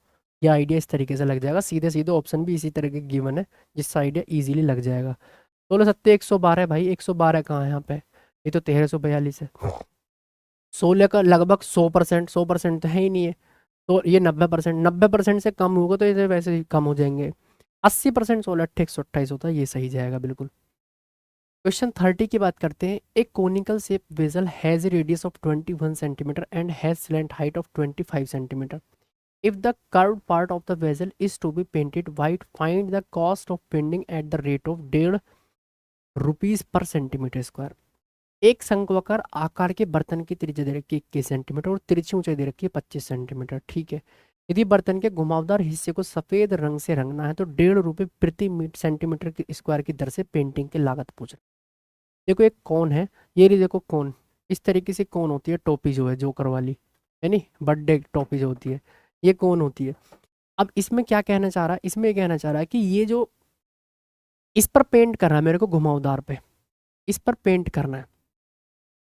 S1: ये आइडिया इस तरीके से लग जाएगा, सीधे सीधे ऑप्शन भी इसी तरह के गिवन है जिससे आइडिया ईजिली लग जाएगा। 16 सत्ते 112 भाई, 112 कहाँ है यहाँ पे, ये तो 1342 है। 16 का लगभग 100%, 100% तो है ही नहीं है, तो ये 90%, 90% से कम होगा तो ये वैसे ही कम हो जाएंगे। 80% 16 अट्ठे 128 होता है, ये सही जाएगा बिल्कुल। क्वेश्चन 30 की बात करते हैं। एक conical shape vessel has a radius of 21 centimetre and has slant height of 25 centimetre. If the curved part of the vessel is to be painted white, find the cost of painting at the rate of 1.5 rupees per centimetre square. एक शंक्वाकार आकार के बर्तन की त्रिज्या दे रखी है 21 centimetre और तिरछी ऊंचाई दे रखी है 25 सेंटीमीटर, ठीक है। यदि बर्तन के घुमावदार हिस्से को सफेद रंग से रंगना है तो 1.5 रुपये प्रति सेंटीमीटर की स्क्वायर की दर से पेंटिंग की लागत पूछ रहे। देखो एक कौन है, ये रही देखो कौन, इस तरीके से कौन होती है, टोपी जो है जोकर वाली है नहीं, बर्थडे टोपी जो होती है, ये कौन होती है। अब इसमें क्या कहना चाह रहा है, इसमें ये कहना चाह रहा है कि ये जो इस पर पेंट कर रहा है मेरे को घुमावदार पे, इस पर पेंट करना है,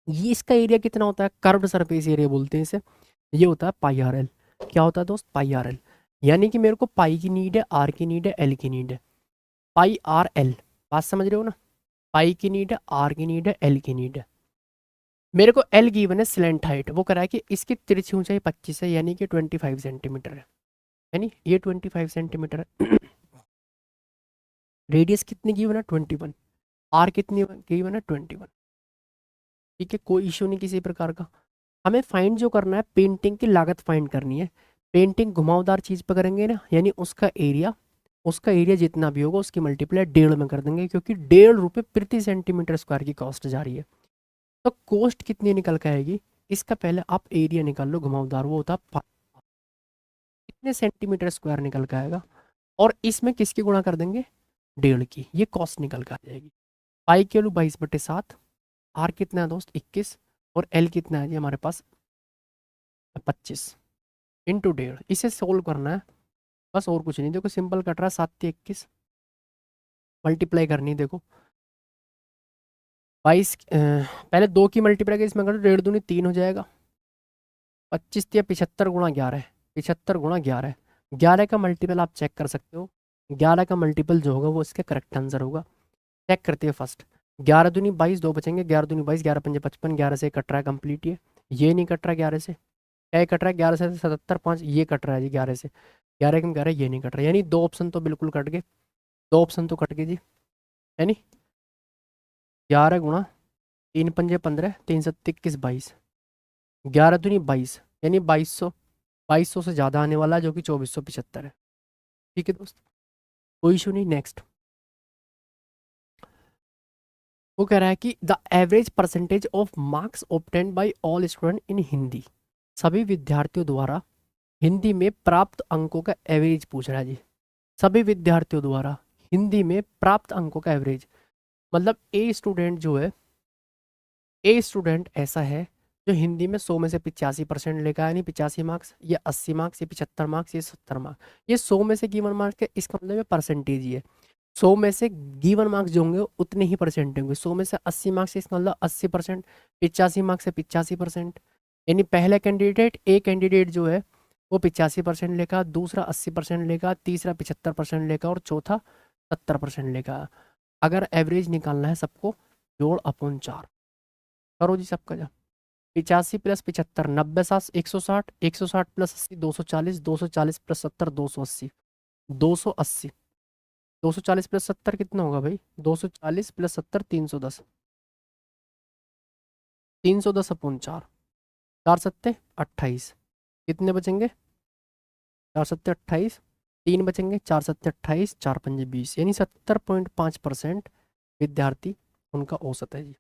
S1: ये इसका एरिया कितना होता है, कर्व्ड सरफेस एरिया बोलते हैं इसे, ये होता है पाई आर एल। क्या होता है दोस्त, पाई आर एल। यानी कि मेरे को पाई की नीड है, आर की नीड है, एल की नीड है, पाई आर एल, बात समझ रहे हो ना। पाई की नीड है, आर की नीड है, एल की नीड है। मेरे को एल गिवन है स्लेंट हाइट, वो करा है कि इसकी तिरछी ऊंचाई 25 है, यानी कि 25 सेंटीमीटर है, यानी ये 25 सेंटीमीटर है। रेडियस कितनी गिवन है 21, आर कितनी गिवन है 21, ठीक है, कोई इशू नहीं किसी प्रकार का। हमें फाइंड जो करना है, पेंटिंग की लागत फाइंड करनी है। पेंटिंग घुमावदार चीज पर करेंगे ना, यानी उसका एरिया जितना भी होगा उसकी मल्टीप्लाई 1.5 में कर देंगे, क्योंकि 1.5 रुपये प्रति सेंटीमीटर स्क्वायर की कॉस्ट जा रही है। तो कॉस्ट कितनी निकल के आएगी, इसका पहले आप एरिया निकाल लो घुमावदार, वो होता है कितने सेंटीमीटर स्क्वायर निकल के आएगा, और इसमें किसकी गुणा कर देंगे 1.5 की, ये कॉस्ट निकल के आ जाएगी। पाई के लू 22/7, आर कितना है दोस्त 21, और एल कितना है जी हमारे पास 25 इंटू 1.5, इसे सोल्व करना है बस, और कुछ नहीं। देखो सिंपल कट रहा है, 7×21 मल्टीप्लाई करनी है, देखो 22, पहले 2 की मल्टीप्लाई कर इसमें करो, 1.5 दूनी 3 हो जाएगा, 25 या 75×11, 75×11, 11 का मल्टीपल आप चेक कर सकते हो, 11 का मल्टीपल जो होगा वो इसका करेक्ट आंसर होगा। चेक करते हैं फर्स्ट, 11 दूनी 22, 2 बचेंगे, 11 दूनी 22, 11 पंजे 55, 11 से कट रहा है कंप्लीट, ये नहीं कट रहा 11 से, क्या कट रहा है 11 से 77, 5 ये कट रहा है जी 11 से, 11 कम 11 ये नहीं कट रहा, यानी 2 ऑप्शन तो बिल्कुल कट गए, 2 ऑप्शन तो कट गए जी, है नी। 11×3×5 = 15, 3×7 = 22, 11 दूनी 22, यानी 2200 से ज़्यादा आने वाला है, जो कि 2475 है, ठीक है दोस्त, कोई इशू नहीं। नेक्स्ट वो कह रहा है कि the average percentage of marks obtained by all student in Hindi, सभी विद्यार्थियों द्वारा हिंदी में प्राप्त अंकों का एवरेज पूछ रहा है जी। सभी विद्यार्थियों द्वारा हिंदी में प्राप्त अंकों का एवरेज, मतलब ए स्टूडेंट जो है, ए स्टूडेंट ऐसा है जो हिंदी में 100 में से 85% लेकर आया, नहीं 85 मार्क्स, ये 80 मार्क्स, ये 75 मार्क्स, ये 70 मार्क्स, ये 100 में से गिवन मार्क्स है, इसका मतलब ये परसेंटेज ही है। 100 में से गिवन मार्क्स जो होंगे उतने ही परसेंट होंगे, 100 में से 80 मार्क्स इसका मतलब 80%, 85 मार्क्स से 85%, यानी पहला कैंडिडेट ए कैंडिडेट जो है वो 85% लेगा, दूसरा 80% लेगा, तीसरा 75% लेगा, और चौथा 70% लेगा। अगर एवरेज निकालना है सबको, जोड़ अपॉन 4 करो जी सबका जा, 85 + 75 90, 7 160, 160 + 80 240, 240 + 70 280, 280, 240 + 70 कितना होगा भाई, 240 + 70 310, 310 अपॉन 4, 4 सत्ते 28, कितने बचेंगे 4 सत्ते 28, 3 बचेंगे, 4 सत्ते 28, 4 पंजे 20, यानी 70.5% विद्यार्थी उनका औसत है जी,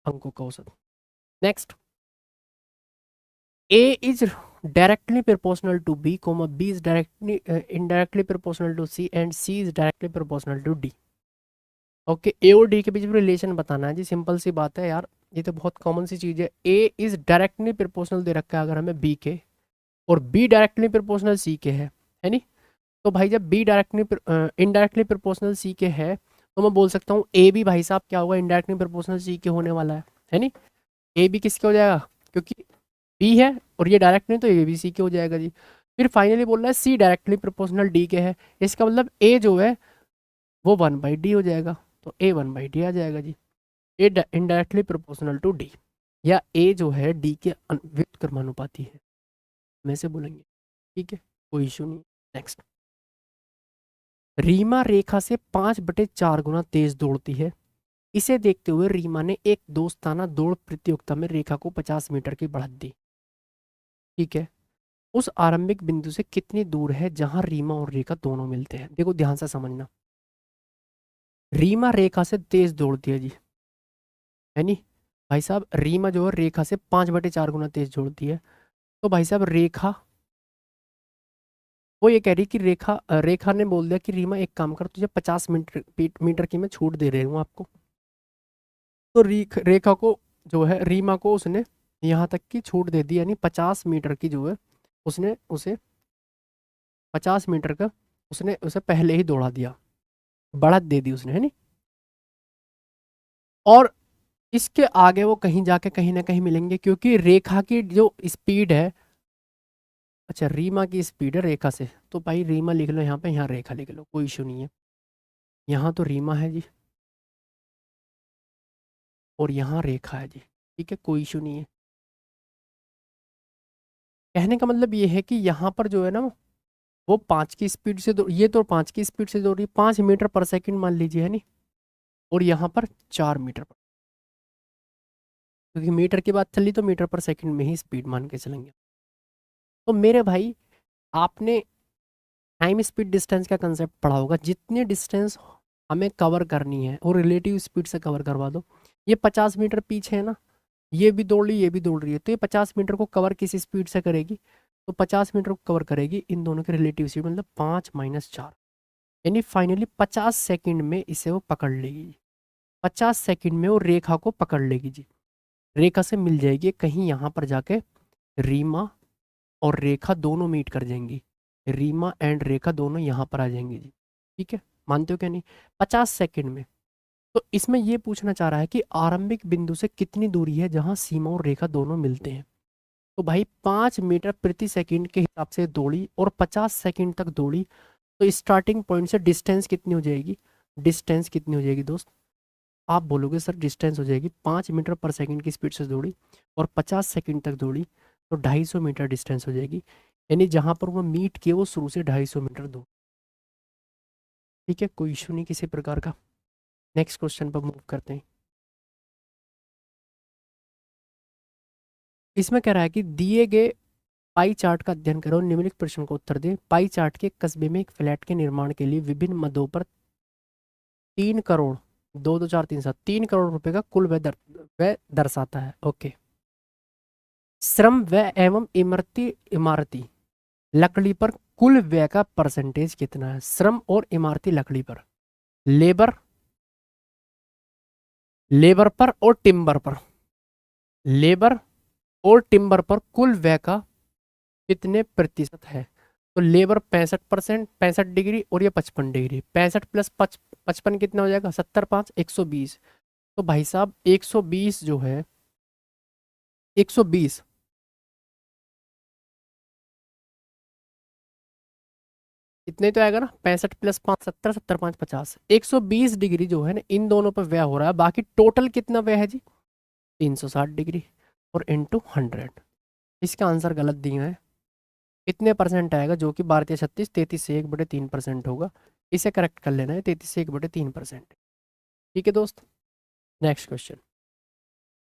S1: अंकों का औसत। Next, A is directly proportional to B, B is directly indirectly proportional to C, and C is directly proportional to D। Okay, A और डी के बीच में रिलेशन बताना है जी, सिंपल सी बात है यार, ये तो बहुत कॉमन सी चीज़ है। ए इज डायरेक्टली प्रोपोर्शनल दे रखा है अगर हमें बी के, और बी डायरेक्टली प्रोपोर्शनल सी के है नहीं। तो भाई जब बी डायरेक्टली इनडायरेक्टली प्रोपोर्शनल सी के है, तो मैं बोल सकता हूँ ए भी भाई साहब क्या होगा, इनडायरेक्टली प्रोपोर्शनल सी के होने वाला है नहीं। ए भी किसके हो जाएगा, क्योंकि बी है और ये डायरेक्ट नहीं, तो ए भी सी के हो जाएगा जी। फिर फाइनली बोल रहा है सी डायरेक्टली प्रोपोर्शनल डी के है, इसका मतलब ए जो है वो 1/d हो जाएगा, तो ए 1/d आ जाएगा जी। ए इनडायरेक्टली प्रोपोर्शनल टू डी, या ए जो है डी के व्युत्क्रमानुपाती है, में से बोलेंगे। ठीक है, कोई इशू नहीं। नेक्स्ट, रीमा रेखा से 5/4 गुना तेज दौड़ती है। इसे देखते हुए रीमा ने एक दोस्ताना दौड़ प्रतियोगिता में रेखा को 50 मीटर की बढ़त दी। ठीक है, उस आरंभिक बिंदु से कितनी दूर है जहां रीमा और रेखा दोनों मिलते हैं। देखो ध्यान से समझना, रीमा रेखा से तेज दौड़ती है जी, है नहीं भाई साहब। रीमा जो है रेखा से 5/4 गुना तेज दौड़ती है। तो भाई साहब रेखा, वो ये कह रही कि रेखा ने बोल दिया कि रीमा एक काम कर, तुझे 50 मीटर की मैं छूट दे रही हूँ आपको। तो रेखा को जो है, रीमा को उसने यहाँ तक की छूट दे दी, यानी 50 मीटर की जो है उसने उसे 50 मीटर का उसने उसे पहले ही दौड़ा दिया, बढ़त दे दी उसने, है नहीं। और इसके आगे वो कहीं जाके कहीं ना कहीं मिलेंगे, क्योंकि रेखा की जो स्पीड है, अच्छा रीमा की स्पीड है रेखा से, तो भाई रीमा लिख लो यहाँ पे, यहाँ रेखा लिख लो, कोई इशू नहीं है। यहाँ तो रीमा है जी, और यहाँ रेखा है जी। ठीक है, कोई इशू नहीं है। कहने का मतलब ये है कि यहाँ पर जो है ना, वो 5 की स्पीड से ये तो 5 की स्पीड से दौड़ रही है, 5 मीटर पर सेकंड मान लीजिए, है नहीं। और यहाँ पर 4 मीटर पर, क्योंकि मीटर की बात चली तो मीटर पर सेकंड में ही स्पीड मान के चलेंगे। तो मेरे भाई, आपने टाइम स्पीड डिस्टेंस का कंसेप्ट पढ़ा होगा, जितनी डिस्टेंस हमें कवर करनी है और रिलेटिव स्पीड से कवर करवा दो। ये 50 मीटर पीछे है ना, ये भी दौड़ रही, ये भी दौड़ रही है, तो ये 50 मीटर को कवर किस स्पीड से करेगी, तो 50 मीटर को कवर करेगी इन दोनों की रिलेटिव स्पीड, मतलब 5 - 4, यानी फाइनली 50 सेकंड में इसे वो पकड़ लेगी। 50 सेकंड में वो रेखा को पकड़ लेगी जी, रेखा से मिल जाएगी कहीं यहाँ पर जाके। रीमा और रेखा दोनों मीट कर जाएंगी, रीमा एंड रेखा दोनों यहाँ पर आ जाएंगी जी। ठीक है, मानते हो क्या नहीं, 50 सेकंड में। तो इसमें ये पूछना चाह रहा है कि आरंभिक बिंदु से कितनी दूरी है जहां सीमा और रेखा दोनों मिलते हैं। तो भाई 5 मीटर प्रति सेकंड के हिसाब से दौड़ी और 50 सेकंड तक दौड़ी, तो स्टार्टिंग पॉइंट से डिस्टेंस कितनी हो जाएगी, डिस्टेंस कितनी हो जाएगी दोस्त, आप बोलोगे सर डिस्टेंस हो जाएगी, 5 मीटर पर सेकंड की स्पीड से दौड़ी और 50 सेकंड तक दौड़ी, तो 250 मीटर डिस्टेंस हो जाएगी, यानी जहां पर वो मीट किए वो शुरू से 250 मीटर दूर। ठीक है, कोई इशू नहीं किसी प्रकार का। नेक्स्ट क्वेश्चन पर मूव करते हैं। इसमें कह रहा है कि दिए गए पाई चार्ट का अध्ययन करो, निम्नलिखित प्रश्न को उत्तर दे। पाई चार्ट के कस्बे में एक फ्लैट के निर्माण के लिए विभिन्न मदों पर 3 करोड़, 2 2 4 3 7, 3 करोड़ रुपए का कुल व्यय दर्शाता है। ओके, श्रम व्यय एवं इमरती इमारती लकड़ी पर कुल व्यय का परसेंटेज कितना है। श्रम और इमारती लकड़ी पर, लेबर, लेबर पर और टिम्बर पर, लेबर और टिम्बर पर कुल व्यय का कितने प्रतिशत है। तो लेबर 65%, 65 डिग्री, और ये 55 डिग्री, 65 प्लस 55 कितना हो जाएगा, 70, 5, 120। तो भाई साहब 120 जो है, 120 इतने तो आएगा ना, 65 + 5 70, 70 5 50, 120 डिग्री जो है ना इन दोनों पर व्यय हो रहा है। बाकी टोटल कितना व्यय है जी, 360 डिग्री, और इंटू 100। इसका आंसर गलत दिया है, इतने परसेंट आएगा, जो कि 12×36 33 से 1/3% होगा। इसे करेक्ट कर लेना है, 33 से 1/3%। ठीक है दोस्त, नेक्स्ट क्वेश्चन।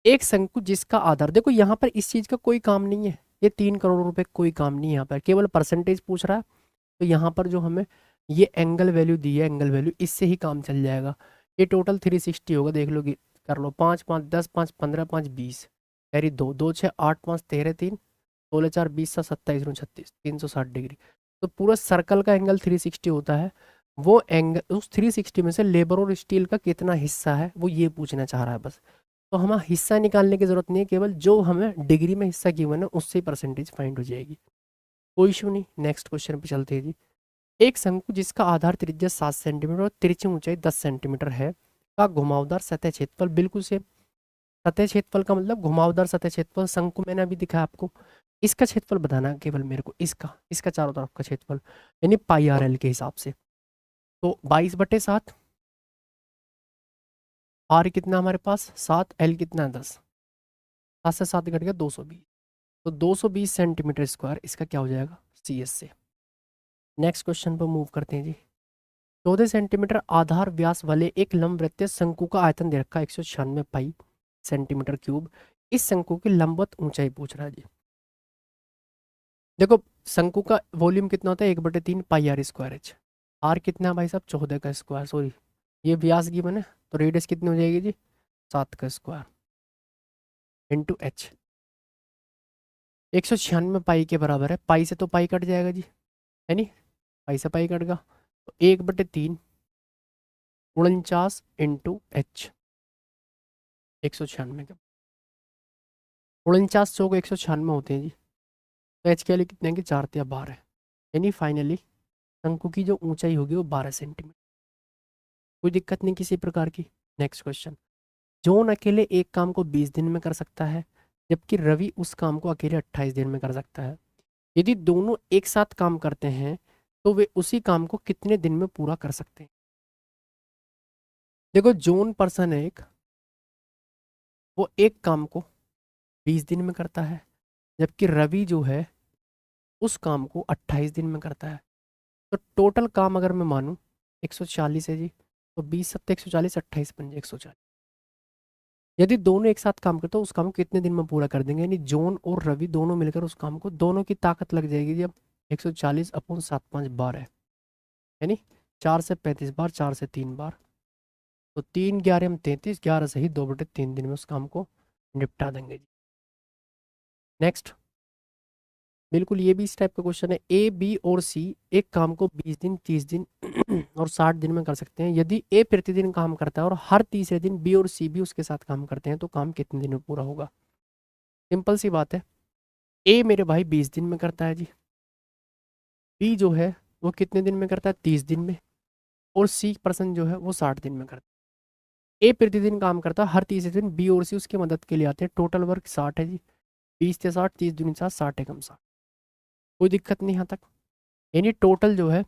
S1: एक शंकु जिसका आधार, देखो यहाँ पर इस चीज का कोई काम नहीं है, ये 3 करोड़ रुपए कोई काम नहीं है, यहाँ पर केवल परसेंटेज पूछ रहा है। तो यहाँ पर जो हमें ये एंगल वैल्यू दी है, एंगल वैल्यू, इससे ही काम चल जाएगा। ये टोटल 360 होगा, देख लो कर लो, 5 5 10 5 15 5 20, कैरी 2 2 6 8 5 13 3 16 4 20 7 27 36, 360 डिग्री। तो पूरा सर्कल का एंगल 360 होता है। वो एंगल, उस 360 में से लेबर और स्टील का कितना हिस्सा है, वो ये पूछना चाह रहा है बस। तो हमें हिस्सा निकालने की जरूरत नहीं है, केवल जो हमें डिग्री में हिस्सा गिवन है उससे परसेंटेज फाइंड हो जाएगी। कोई इशू नहीं। नेक्स्ट क्वेश्चन पे चलते हैं जी। एक शंकु जिसका आधार त्रिज्या 7 सेंटीमीटर और तिरछी ऊंचाई 10 सेंटीमीटर है का घुमावदार सतह क्षेत्रफल बिल्कुल सेम। सतह क्षेत्रफल का मतलब घुमावदार सतह क्षेत्रफल, शंकु मैंने अभी दिखाया आपको। इसका क्षेत्रफल बताना है केवल मेरे को, इसका इसका चारों तरफ का क्षेत्रफल, यानी पाई आर एल के हिसाब से। तो 22/7, आर कितना हमारे पास 7, एल कितना है 10, 7 से 7 घट गया 220। तो 220 सेंटीमीटर स्क्वायर इसका क्या हो जाएगा सी एस से। नेक्स्ट क्वेश्चन पर मूव करते हैं जी। 14 सेंटीमीटर आधार व्यास वाले एक लंबवृत्तीय शंकु का आयतन दे रखा है 196 पाई सेंटीमीटर क्यूब। इस शंकु की लंबवत ऊंचाई पूछ रहा है जी। देखो शंकु का वॉल्यूम कितना होता है 1/3 पाई आर स्क्वायर एच। आर कितना है भाई साहब 14 का स्क्वायर, सॉरी ये व्यास की बने, तो रेडियस कितनी हो जाएगी जी 7 का स्क्वायर इंटू एच। 196 पाई के बराबर है, पाई से तो पाई कट जाएगा जी, है नहीं, पाई से पाई कट गया, तो 1/3 49 इंटू एच। 196 के 49 चौक 196 होते हैं जी, तो एच के लिए कितने हैं कि 4 या 12, यानी फाइनली शंकु की जो ऊंचाई होगी वो 12 सेंटीमीटर। कोई दिक्कत नहीं किसी प्रकार की। Next question. जॉन अकेले एक काम को 20 दिन में कर सकता है, जबकि रवि उस काम को अकेले 28 दिन में कर सकता है। यदि दोनों एक साथ काम करते हैं तो वे उसी काम को कितने दिन में पूरा कर सकते हैं। देखो जॉन पर्सन है एक, वो एक काम को 20 दिन में करता है, जबकि रवि जो है उस काम को 28 दिन में करता है। तो टोटल काम अगर मैं मानूं 140 है जी, तो 20 × 7 140, 28 × 5 140। यदि दोनों एक साथ काम करते तो उस काम को कितने दिन में पूरा कर देंगे, यानी जॉन और रवि दोनों मिलकर उस काम को, दोनों की ताकत लग जाएगी जब 140/7 5 12 है, यानी 4 से 35 बार, 4 से 3 बार, तो 3 × 11 = 33, 11 से ही 2/3 दिन में उस काम को निपटा देंगे जी। नेक्स्ट, बिल्कुल ये भी इस टाइप का क्वेश्चन है। ए बी और सी एक काम को 20 दिन, 30 दिन और 60 दिन में कर सकते हैं। यदि ए प्रतिदिन काम करता है और हर तीसरे दिन बी और सी भी उसके साथ काम करते हैं तो काम कितने दिन में पूरा होगा। सिंपल सी बात है, ए मेरे भाई 20 दिन में करता है जी, बी जो है वो कितने दिन में करता है 30 दिन में, और सी पर्सन जो है वो 60 दिन में करता है। ए प्रतिदिन काम करता है, हर तीसरे दिन बी और सी उसकी मदद के लिए आते हैं। टोटल वर्क 60 है जी, 20 से 60, 30 दूनी 60, 60 एकम 60। कोई दिक्कत नहीं यहाँ तक, यानी टोटल जो है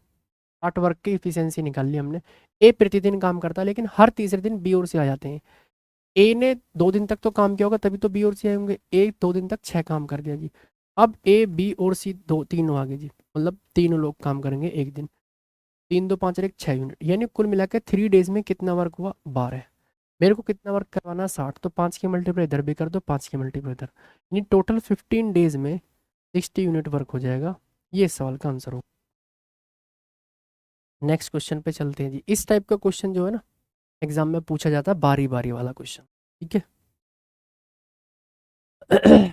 S1: 60 वर्क की इफिशियंसी निकाल ली हमने। ए प्रतिदिन काम करता है लेकिन हर तीसरे दिन बी और सी आ जाते हैं। ए ने 2 दिन तक तो काम किया होगा तभी तो बी और सी आए होंगे। ए 2 दिन तक 6 काम कर दिया जी, अब ए बी और सी दो तीनों आ गए जी, मतलब तीनों लोग काम करेंगे एक दिन। 3 2 5 और 1 6 यूनिट, यानी कुल मिला के 3 डेज में कितना वर्क हुआ 12। मेरे को कितना वर्क करवाना है 60, तो 5 की मल्टीप्लाई इधर भी कर दो, 5 की मल्टीप्लाई इधर, यानी टोटल 15 डेज में 60 यूनिट वर्क हो जाएगा। ये इस सवाल का आंसर हो। नेक्स्ट क्वेश्चन पे चलते हैं जी। इस टाइप का क्वेश्चन जो है ना एग्जाम में पूछा जाता है, बारी बारी वाला क्वेश्चन, ठीक है।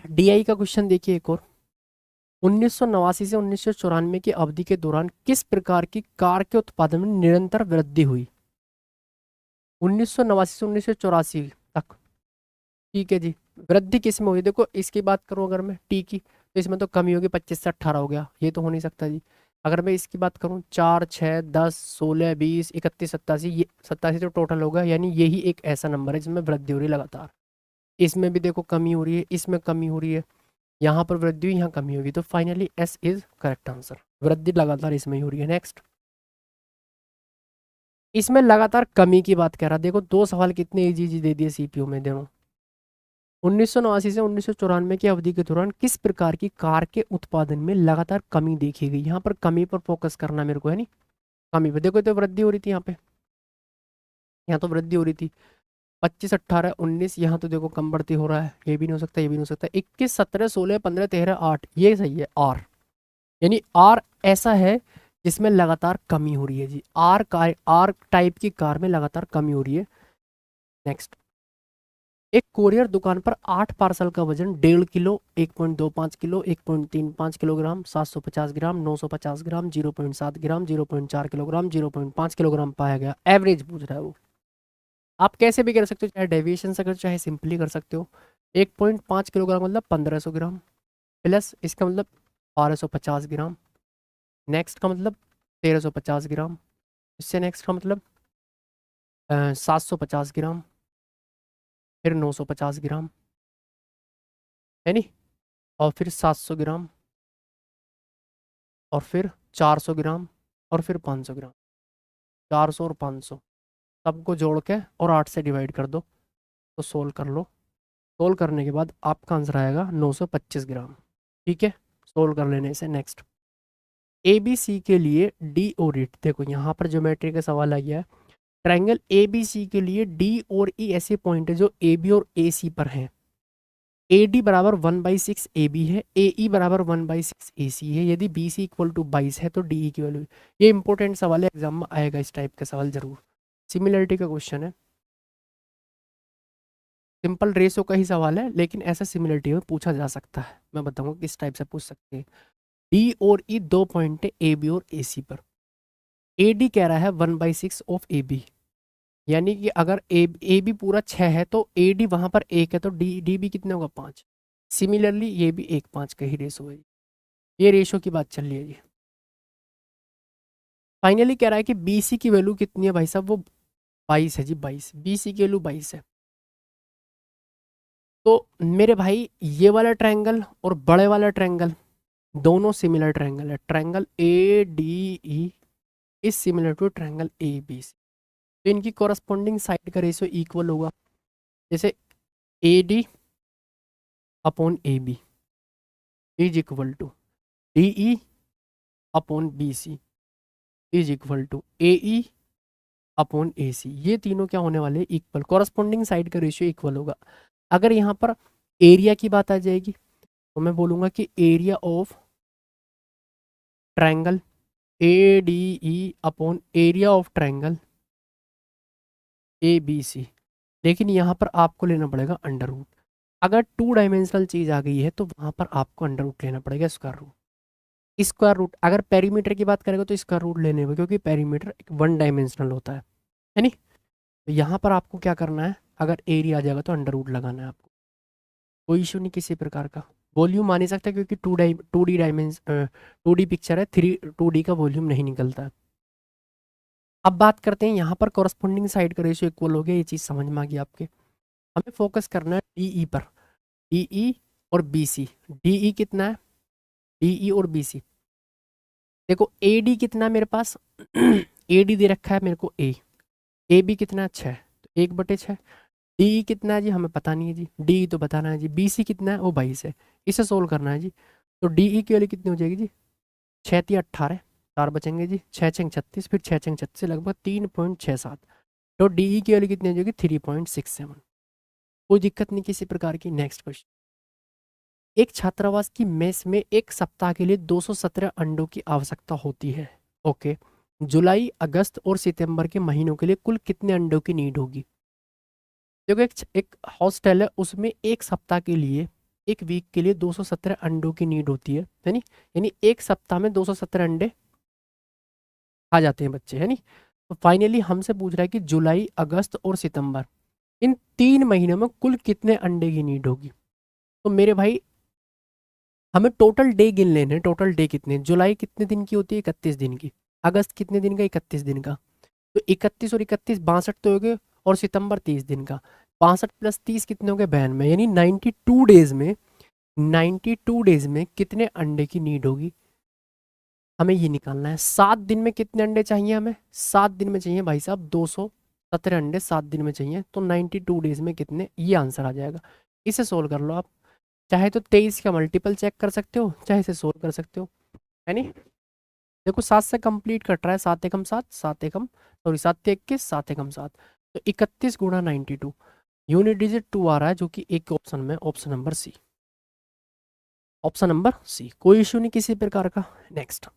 S1: डीआई का क्वेश्चन देखिए एक और। 1989 से 1994 की अवधि के दौरान किस प्रकार की कार के उत्पादन में निरंतर वृद्धि हुई। 1989 से 1984 तक, ठीक है जी। वृद्धि किस में हुई, देखो इसकी बात करूं अगर मैं टी की, तो इसमें तो कमी होगी, 25 से 18 हो गया, ये तो हो नहीं सकता जी। अगर मैं इसकी बात करूं 4 6 10 16 20 31 87, ये 87 तो टोटल होगा, यानी यही एक ऐसा नंबर है जिसमें वृद्धि हो रही है लगातार। इसमें भी देखो कमी हो रही है, इसमें कमी हो रही है, यहाँ पर वृद्धि हुई, यहाँ कमी होगी, तो finally S is correct answer. वृद्धि लगातार इसमें ही हो रही है। नेक्स्ट, इसमें लगातार कमी की बात कर रहा, देखो 2 सवाल कितने इजी इजी दे दिए सीपीयू में, देखो 1989 से 1994 की अवधि के दौरान किस प्रकार की कार के उत्पादन में लगातार कमी देखी गई। यहाँ पर कमी पर फोकस करना मेरे को, है नहीं, कमी पर। देखो तो वृद्धि हो रही थी यहाँ पे, यहाँ तो वृद्धि हो रही थी 25 18 19, यहाँ तो देखो कम बढ़ती हो रहा है, ये भी नहीं हो सकता, ये भी नहीं हो सकता। 21 17 16 15 13 8, ये सही है आर, यानी आर ऐसा है जिसमें लगातार कमी हो रही है जी। आर टाइप की कार में लगातार कमी हो रही है। नेक्स्ट, एक कोरियर दुकान पर 8 पार्सल का वजन 1.5 किलो, 1.25 किलो, 1.35 किलोग्राम, 750 ग्राम, 950 ग्राम, 0.7 ग्राम, 0.4 किलोग्राम, 0.5 किलोग्राम पाया गया। एवरेज पूछ रहा है वो। आप कैसे भी कर सकते हो, चाहे डेविएशन से कर, चाहे सिंपली कर सकते हो। 1.5 किलोग्राम मतलब 1500 ग्राम, प्लस इसका मतलब 1250 ग्राम, नेक्स्ट का मतलब 1350 ग्राम, इससे नेक्स्ट का मतलब 750 ग्राम, फिर 950 ग्राम, है नी, और फिर 700 ग्राम, और फिर 400 ग्राम, और फिर 500 ग्राम। 400 और 500 सबको जोड़ के और 8 से डिवाइड कर दो, तो सोल्व कर लो। सोल्व करने के बाद आपका आंसर आएगा 925 ग्राम। ठीक है, सोल्व कर लेने से नेक्स्ट ए बी सी के लिए डी और ई। देखो यहाँ पर ज्योमेट्री का सवाल आ गया है। ट्रायंगल ए बी सी के लिए डी और ई ऐसे पॉइंट है जो ए बी और ए सी पर हैं। ए डी बराबर 1/6 ए बी है, ए ई बराबर 1/6 ए सी है। यदि बी सी इक्वल टू 22 है तो डी ई की वैल्यू। ये इंपॉर्टेंट सवाल है, एग्जाम में आएगा इस टाइप का सवाल जरूर। सिमिलरिटी का क्वेश्चन है, सिंपल रेशो का ही सवाल है, लेकिन ऐसा सिमिलरिटी में पूछा जा सकता है। मैं बताऊंगा किस टाइप से पूछ सकते हैं। डी और ई दो पॉइंट है ए बी और ए सी पर। ए डी कह रहा है 1/6 ऑफ ए बी, यानी कि अगर ए बी पूरा 6 है तो ए डी वहां पर 1 है, तो डी डी बी कितने होगा 5। सिमिलरली ये भी 1/5 का ही रेशो है। ये रेशो की बात चल रही है जी। फाइनली कह रहा है कि बी सी की वैल्यू कितनी है भाई साहब, वो 22 है जी, 22। बी सी की वैल्यू 22 है। तो मेरे भाई ये वाला ट्रायंगल और बड़े वाला ट्रायंगल दोनों सिमिलर ट्रायंगल है। Triangle A D E is similar to triangle A B C. तो इनकी कॉरस्पॉन्डिंग साइड का रेशियो इक्वल होगा। जैसे A D upon A B is equal to D E upon B C is equal to A E upon A C. ये तीनों क्या होने वाले, इक्वल। कॉरस्पॉन्डिंग साइड का रेशियो इक्वल होगा। अगर यहाँ पर एरिया की बात आ जाएगी तो मैं बोलूँगा कि area of triangle A D E upon area of triangle A B C. लेकिन यहाँ पर आपको लेना पड़ेगा अंडर रूट। अगर 2 डायमेंशनल चीज़ आ गई है तो वहाँ पर आपको अंडर रूट लेना पड़ेगा, स्क्वायर रूट। स्क्वायर रूट अगर पेरीमीटर की बात करेगा तो स्क्वायर रूट लेने में, क्योंकि पेरीमीटर एक 1 डायमेंशनल होता है नी। तो यहाँ पर आपको क्या करना है, अगर एरिया आ जाएगा तो अंडर रूट लगाना है आपको। कोई इशू नहीं किसी प्रकार का। वॉल्यूम मान नहीं सकता क्योंकि 2D पिक्चर है, 2D का वॉल्यूम नहीं निकलता है। अब बात करते हैं यहाँ पर कॉरस्पॉन्डिंग साइड का रेशियो इक्वल हो गया, ये चीज़ समझ में आ गई आपके। हमें फोकस करना है डीई पर, डीई और बीसी। डीई कितना है, डीई और बीसी। देखो एडी कितना है मेरे पास एडी दे रखा है मेरे को ए बी कितना है 6, तो 1/6। डी कितना है जी, हमें पता नहीं है जी, डी तो बताना है जी। बी सी कितना है, वो 22 है, इसे सोल्व करना है जी। तो डी ई की वैल्यू कितनी हो जाएगी जी, 6×3 = 18, 4 बचेंगे जी, 6×6 = 36, फिर 6×6 लगभग 3.67। तो डी ई की वैल्यू कितनी हो जाएगी 3.67। कोई दिक्कत नहीं किसी प्रकार की। नेक्स्ट क्वेश्चन, एक छात्रावास की मेस में एक सप्ताह के लिए 217 अंडों की आवश्यकता होती है। ओके, जुलाई, अगस्त और सितंबर के महीनों के लिए कुल कितने अंडों की नीड होगी। देखो एक हॉस्टल है, उसमें एक सप्ताह के लिए, एक वीक के लिए 217 अंडों की नीड होती है नी। यानी एक सप्ताह में 217 अंडे आ जाते हैं बच्चे, है नी। तो फाइनली हमसे पूछ रहा है कि जुलाई, अगस्त और सितंबर, इन 3 महीनों में कुल कितने अंडे की नीड होगी। तो मेरे भाई हमें टोटल डे गिन लेने। टोटल डे कितने, जुलाई कितने दिन की होती है 31 दिन की, अगस्त कितने दिन का 31 दिन का, तो 31 और 31 62 तो हो गए, और सितंबर 30 दिन का। 62 + 30 कितने हो गए 92, यानी 92 डेज में, 92 डेज में कितने अंडे की नीड होगी, हमें ये निकालना है। 7 दिन में कितने अंडे चाहिए हमें, 7 दिन में चाहिए भाई साहब 217 अंडे 7 दिन में चाहिए। तो 92 डेज में कितने, ये आंसर आ जाएगा। इसे सोल्व कर लो आप, चाहे तो 23 का मल्टीपल चेक कर सकते हो, चाहे इसे सोल्व कर सकते हो, है नी। देखो 7 से कंप्लीट कट रहा है, 7 एकम 7, 7 एकम सॉरी 7 21, 7 एकम 7, तो 31 × 92, यूनिट डिजिट 2 आ रहा है, जो कि एक ऑप्शन में, option number C, option number C. कोई इशू नहीं किसी प्रकार का। नेक्स्ट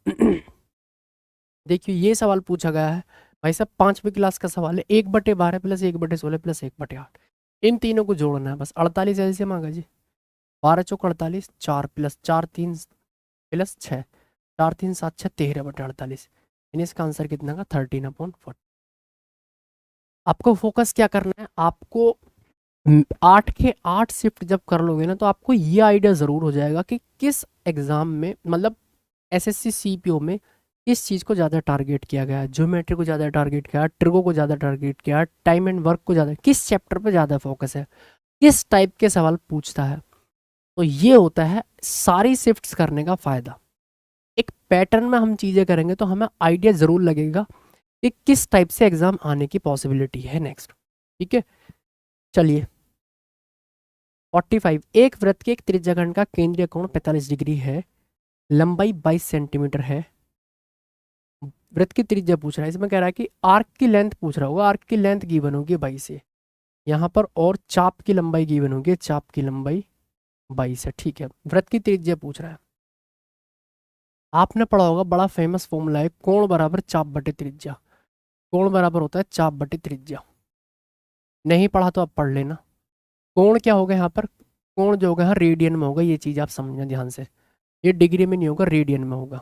S1: देखिए ये सवाल पूछा गया है भाई साहब, 5वीं क्लास का सवाल है। 1/12 + 1/16 + 1/8, इन तीनों को जोड़ना है बस। 48 एलसीएम आ गया जी, 12 चौक 48, 4 + 4 3 + 6, 4 3 7 6 13/48। यानी इसका आंसर कितना का 13/40। आपको फोकस क्या करना है, आपको 8 के 8 शिफ्ट जब कर लोगे ना तो आपको ये आइडिया ज़रूर हो जाएगा कि किस एग्ज़ाम में, मतलब एसएससी सीपीओ में किस चीज़ को ज़्यादा टारगेट किया गया है, ज्योमेट्री को ज़्यादा टारगेट किया, ट्रिगो को ज़्यादा टारगेट किया, टाइम एंड वर्क को ज़्यादा, किस चैप्टर पे ज़्यादा फोकस है, किस टाइप के सवाल पूछता है। तो ये होता है सारी शिफ्ट्स करने का फ़ायदा। एक पैटर्न में हम चीज़ें करेंगे तो हमें आइडिया ज़रूर लगेगा कि किस टाइप से एग्ज़ाम आने की पॉसिबिलिटी है नेक्स्ट। ठीक है, चलिए 45, एक वृत्त के एक त्रिज्याखंड का केंद्रीय कोण 45 डिग्री है, लंबाई 22 सेंटीमीटर है, वृत्त की त्रिज्या पूछ रहा है, इसमें कह रहा है कि आर्क की लेंथ पूछ रहा होगा, आर्क की लेंथ गिवन होगी 22 है यहाँ पर, और चाप की लंबाई गिवन होगी, चाप की लंबाई 22 है। ठीक है, वृत्त की त्रिज्या पूछ रहा है। आपने पढ़ा होगा, बड़ा फेमस फॉर्मूला है, कोण बराबर चाप बटे त्रिज्या। कोण बराबर होता है चाप बटे त्रिज्या। नहीं पढ़ा तो आप पढ़ लेना। कोण क्या होगा यहाँ पर, कोण जो होगा यहाँ रेडियन में होगा, ये चीज़ आप समझना ध्यान से, ये डिग्री में नहीं होगा, रेडियन में होगा,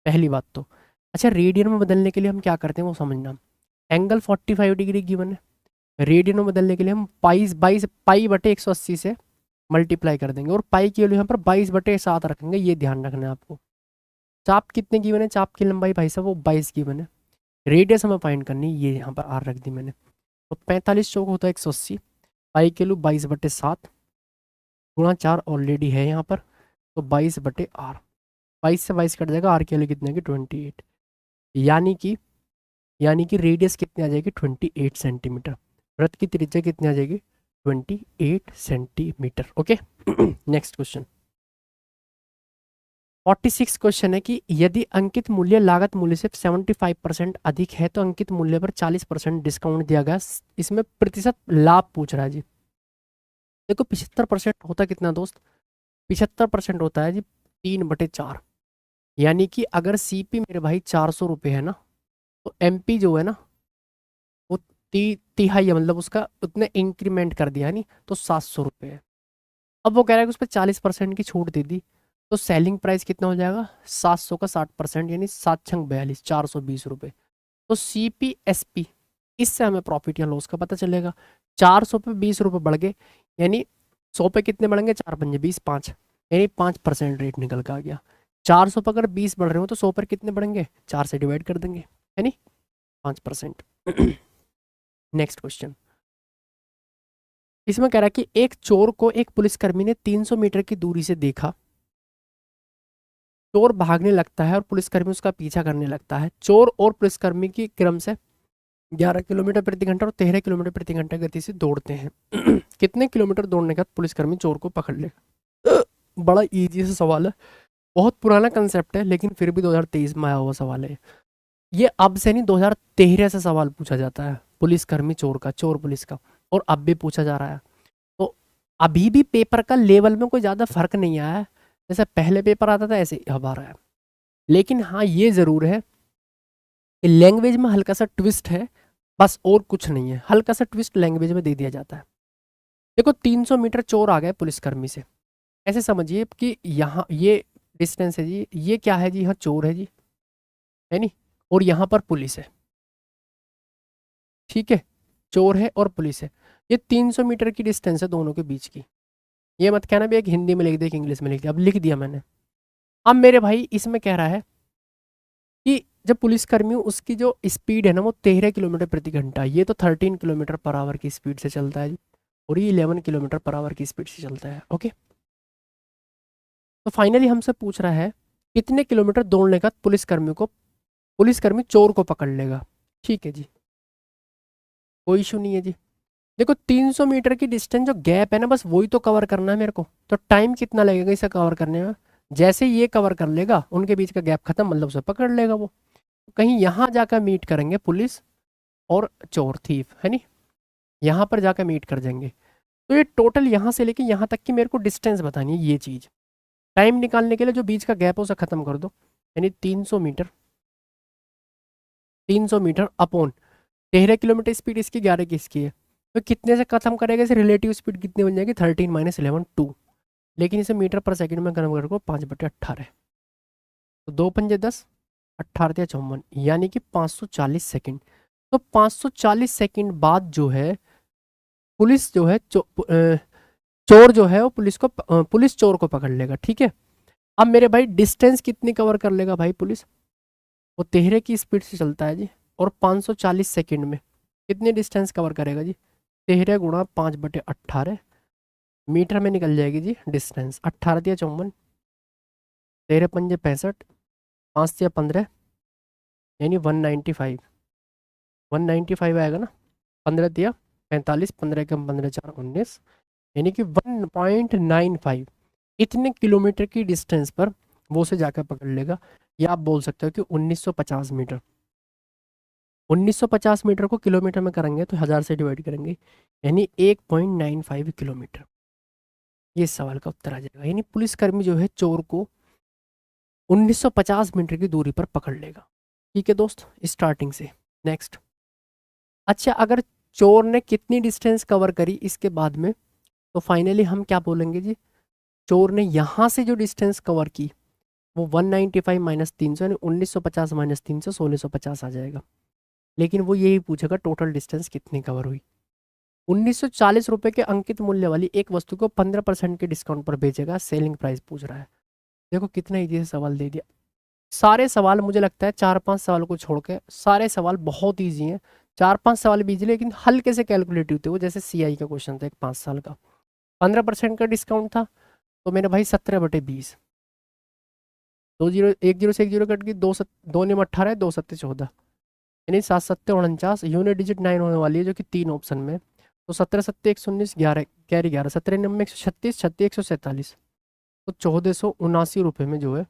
S1: पहली बात तो। अच्छा, रेडियन में बदलने के लिए हम क्या करते हैं वो समझना। एंगल 45 डिग्री गिवन है, रेडियन में बदलने के लिए हम पाई बटे 180 से मल्टीप्लाई कर देंगे, और पाई की वैल्यू यहाँ पर 22/7 रखेंगे, ये ध्यान रखना है आपको। चाप कितने गिवन है, चाप की लंबाई भाई साहब वो 22 गिवन है, रेडियस हमें फाइंड करनी, ये यहाँ पर आर रख दी मैंने। तो 45 चौक होता है 180, पाई की वैल्यू 22/7 गुणा 4 ऑलरेडी है यहाँ पर, तो 22/r, 22 से 22 कट जाएगा, आर की वैल्यू कितने की 28, यानी कि रेडियस कितनी आ जाएगी 28 सेंटीमीटर, वृत्त की त्रिज्या कितनी आ जाएगी 28 centimetre. Okay next question 46 question है कि यदि अंकित मूल्य लागत मूल्य से 75% अधिक है तो अंकित मूल्य पर 40% डिस्काउंट दिया गया, इसमें प्रतिशत लाभ पूछ रहा है जी। देखो 75% होता कितना दोस्त, 75% होता है जी 3/4, यानी कि अगर सीपी मेरे भाई 400 रुपये है ना, तो एमपी जो है ना वो तिहाई है, मतलब उसका उतने इंक्रीमेंट कर दिया नहीं, तो 700 रुपये है। अब वो कह रहा है कि उस पर 40% की छूट दे दी, तो सेलिंग प्राइस कितना हो जाएगा 700 का 60%, यानी 7×42 420 रुपये। तो सी पी एस पी, इससे हमें प्रॉफिट या लॉस का पता चलेगा। 400 पे 20 रुपये बढ़ गए, यानी 100 पे कितने बढ़ेंगे, 4×5 = 5, यानी 5% रेट निकल के आ गया। 400 पर अगर 20 बढ़ रहे हो तो 100 पर कितने बढ़ेंगे, 4 से डिवाइड कर देंगे, यानी 5%। नेक्स्ट क्वेश्चन, इसमें कह रहा है कि एक चोर को एक पुलिसकर्मी ने 300 मीटर की दूरी से देखा, चोर भागने लगता है और पुलिसकर्मी उसका पीछा करने लगता है, चोर और पुलिसकर्मी की क्रम से 11 किलोमीटर प्रति घंटा और 13 किलोमीटर प्रति घंटा गति से दौड़ते हैं। कितने किलोमीटर दौड़ने के बाद पुलिसकर्मी चोर को पकड़ ले। बड़ा इजी सा सवाल है, बहुत पुराना कंसेप्ट है, लेकिन फिर भी 2023 में आया हुआ सवाल है ये। अब से नहीं, 2013 से सवाल पूछा जाता है पुलिसकर्मी चोर का, चोर पुलिस का, और अब भी पूछा जा रहा है। तो अभी भी पेपर का लेवल में कोई ज़्यादा फर्क नहीं आया है, जैसे पहले पेपर आता था ऐसे अब आ रहा है। लेकिन हाँ ये ज़रूर है कि लैंग्वेज में हल्का सा ट्विस्ट है, बस और कुछ नहीं है, हल्का सा ट्विस्ट लैंग्वेज में दे दिया जाता है। देखो 300 मीटर चोर आ गए पुलिसकर्मी से, ऐसे समझिए कि यहाँ ये डिस्टेंस है जी, ये क्या है जी, यहाँ चोर है जी, है नहीं, और यहाँ पर पुलिस है। ठीक है, चोर है और पुलिस है, ये 300 मीटर की डिस्टेंस है दोनों के बीच की। ये मत कहना भी एक हिंदी में लिख दे, एक इंग्लिश में लिख दिया, अब लिख दिया मैंने। अब मेरे भाई इसमें कह रहा है कि जब पुलिसकर्मी उसकी जो स्पीड है ना वो 13 किलोमीटर प्रति घंटा, ये तो 13 किलोमीटर पर आवर की स्पीड से चलता है जी, और ये 11 किलोमीटर पर आवर की स्पीड से चलता है। ओके, तो फाइनली हमसे पूछ रहा है कितने किलोमीटर दौड़ने का पुलिसकर्मी चोर को पकड़ लेगा। ठीक है जी, कोई इशू नहीं है जी। देखो 300 मीटर की डिस्टेंस जो गैप है ना, बस वही तो कवर करना है मेरे को, तो टाइम कितना लगेगा इसे कवर करने में, जैसे ये कवर कर लेगा उनके बीच का गैप खत्म, मतलब उसे पकड़ लेगा वो। कहीं यहाँ जाकर मीट करेंगे पुलिस और चोर थीफ, है नहीं, यहाँ पर जाकर मीट कर जाएंगे। तो ये टोटल यहाँ से लेके यहाँ तक की मेरे को डिस्टेंस बतानी है, ये चीज़ टाइम निकालने के लिए जो बीच का गैप है उसे खत्म कर दो, यानी 300 मीटर अपॉन 13 किलोमीटर स्पीड इसकी, 11 की इसकी है, तो कितने से खत्म करेगा, इसे रिलेटिव स्पीड कितनी बन जाएगी 13 - 11 2, लेकिन इसे मीटर पर सेकंड में कन्वर्ट करो 5/18, तो 2×5 = 10, 18 × 54, यानी कि 540 सेकंड। तो 540 सेकंड बाद जो है पुलिस जो है चोर जो है वो पुलिस चोर को पकड़ लेगा। ठीक है, अब मेरे भाई डिस्टेंस कितनी कवर कर लेगा भाई पुलिस? वो तेहरे की स्पीड से चलता है जी, और 540 सेकंड में कितनी डिस्टेंस कवर करेगा जी? तेहरे गुणा 5/18 मीटर में निकल जाएगी जी डिस्टेंस। 18 दिया 54, 13 पंजे 65, 5 दिया 15, यानी 195। 195 आएगा ना। 15 दिया 45, 15 कम 15 4 19, यानी कि 1.95 इतने किलोमीटर की डिस्टेंस पर वो उसे जाकर पकड़ लेगा। या आप बोल सकते हो कि 1950 मीटर। 1950 मीटर को किलोमीटर में करेंगे तो 1000 से डिवाइड करेंगे, यानी 1.95 किलोमीटर। ये सवाल का उत्तर आ जाएगा। यानी पुलिसकर्मी जो है चोर को 1950 मीटर की दूरी पर पकड़ लेगा। ठीक है दोस्त, स्टार्टिंग से। नेक्स्ट, अच्छा अगर चोर ने कितनी डिस्टेंस कवर करी इसके बाद में, तो फाइनली हम क्या बोलेंगे जी? चोर ने यहाँ से जो डिस्टेंस कवर की वो 195 माइनस 300 यानी 1950 माइनस 300 1650 आ जाएगा। लेकिन वो यही पूछेगा टोटल डिस्टेंस कितनी कवर हुई। 1940 रुपये के अंकित मूल्य वाली एक वस्तु को 15% के डिस्काउंट पर बेचेगा, सेलिंग प्राइस पूछ रहा है। देखो कितना ईजी से सवाल दे दिया। सारे सवाल मुझे लगता है 4-5 सवाल को छोड़ के सारे सवाल बहुत ईजी हैं। 4-5 सवाल भी ईजी लेकिन हल्के से कैलकुलेटिव थे वो, जैसे CI का क्वेश्चन था एक 5 साल का, 15% का डिस्काउंट था तो मेरे भाई 17/20, 1 0 से 1 0 कट गई, 2 नियम 18, 2 7 14, यानी 7 7 49, यूनिट डिजिट 9 होने वाली है जो कि 3 ऑप्शन में। तो 17 7 119, 11 कैरी 11, 17 नंबर 136, 36 147, तो 1479 रुपये में जो है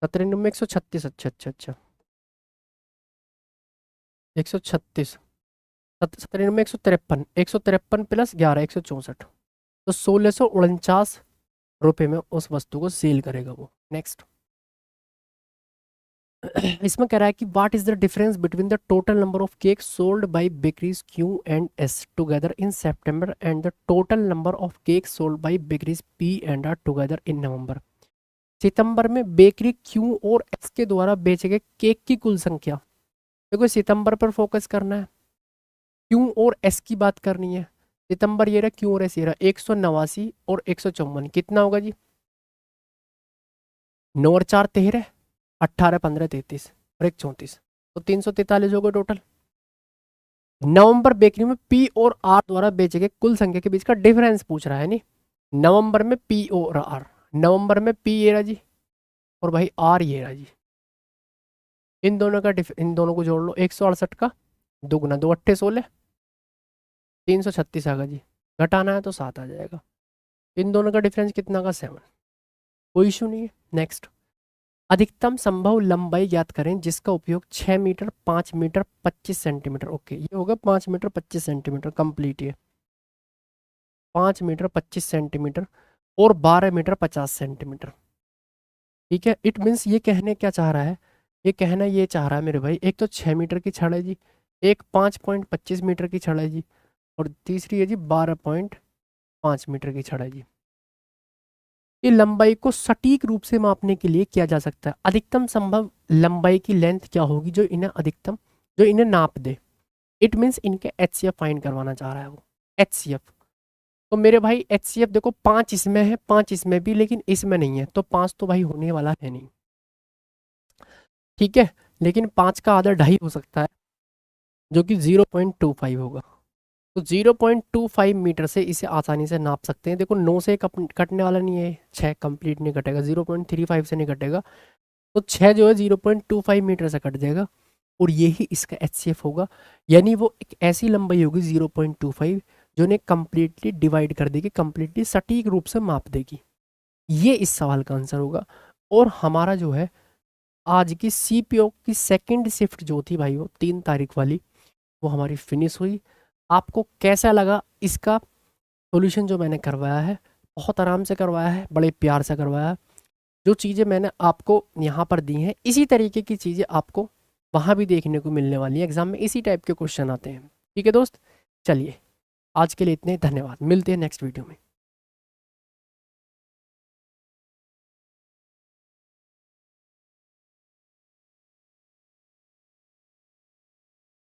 S1: 17 नंबर 136, अच्छा अच्छा अच्छा 136, 17 नंबर 153, 153 प्लस 11 164, तो 1649 रुपये में उस वस्तु को सेल करेगा वो। नेक्स्ट, इसमें कह रहा है कि what is the difference between the total number of cake sold by bakeries Q and S together in September and the total number of cake sold by bakeries P and R together in November. सितंबर में bakery Q और S के द्वारा बेचे गए cake की कुल संख्या। देखो सितंबर पर फोकस करना है, Q और S की बात करनी है। सितंबर ये रहा, Q और S ये रहा, 189 और 154 कितना होगा जी? 9 और 4 13, 18 15 33 और 1 34, तो 343 होगा टोटल। नवंबर बेकरी में P और R द्वारा बेचे गए कुल संख्या के बीच का डिफरेंस पूछ रहा है। नहीं, नवंबर में P और R, नवंबर में P ये रहा जी और भाई R ये रहा जी। इन दोनों को जोड़ लो, 168 का 2 गुना 2 8 16, 336 आएगा जी। घटाना है तो 7 आ जाएगा। इन दोनों का डिफरेंस कितना का? 7। कोई इशू नहीं है। नेक्स्ट, अधिकतम संभव लंबाई ज्ञात करें जिसका उपयोग 6 मीटर 5 मीटर 25 सेंटीमीटर। ओके, ये होगा 5 मीटर 25 सेंटीमीटर कंप्लीट। ये 5 मीटर 25 सेंटीमीटर और 12 मीटर 50 सेंटीमीटर। ठीक है, इट मीन्स ये कहने क्या चाह रहा है? ये कहना ये चाह रहा है मेरे भाई, एक तो 6 मीटर की छड़ है जी, एक 5.25 मीटर की छड़ है जी, और तीसरी है जी 12.5 मीटर की छड़ है जी। ये लंबाई को सटीक रूप से मापने के लिए किया जा सकता है। अधिकतम संभव लंबाई की लेंथ क्या होगी जो इन्हें नाप दे। इट मीन्स इनके HCF फाइंड करवाना चाह रहा है वो, HCF। तो मेरे भाई HCF देखो 5 इसमें है, 5 इसमें भी, लेकिन इसमें नहीं है, तो 5 तो भाई होने वाला है नहीं। ठीक है, लेकिन 5 का आधा 2.5 हो सकता है जो कि 0.25 होगा। तो 0.25 मीटर से इसे आसानी से नाप सकते हैं। देखो 9 से कटने वाला नहीं है, 6 कंप्लीट नहीं कटेगा, 0.35 से नहीं कटेगा, तो 6 जो है 0.25 मीटर से कट जाएगा और यही इसका HCF होगा। यानी वो एक ऐसी लंबाई होगी 0.25 जो इन्हें कंप्लीटली डिवाइड कर देगी, कंप्लीटली सटीक रूप से माप देगी। ये इस सवाल का आंसर होगा। और हमारा जो है आज की CPO की सेकेंड शिफ्ट जो थी भाई वो 3 तारीख वाली, वो हमारी फिनिश हुई। आपको कैसा लगा इसका सॉल्यूशन जो मैंने करवाया है? बहुत आराम से करवाया है, बड़े प्यार से करवाया है। जो चीज़ें मैंने आपको यहाँ पर दी हैं इसी तरीके की चीज़ें आपको वहाँ भी देखने को मिलने वाली है। एग्जाम में इसी टाइप के क्वेश्चन आते हैं। ठीक है दोस्त, चलिए आज के लिए इतने, धन्यवाद। मिलते हैं नेक्स्ट वीडियो में।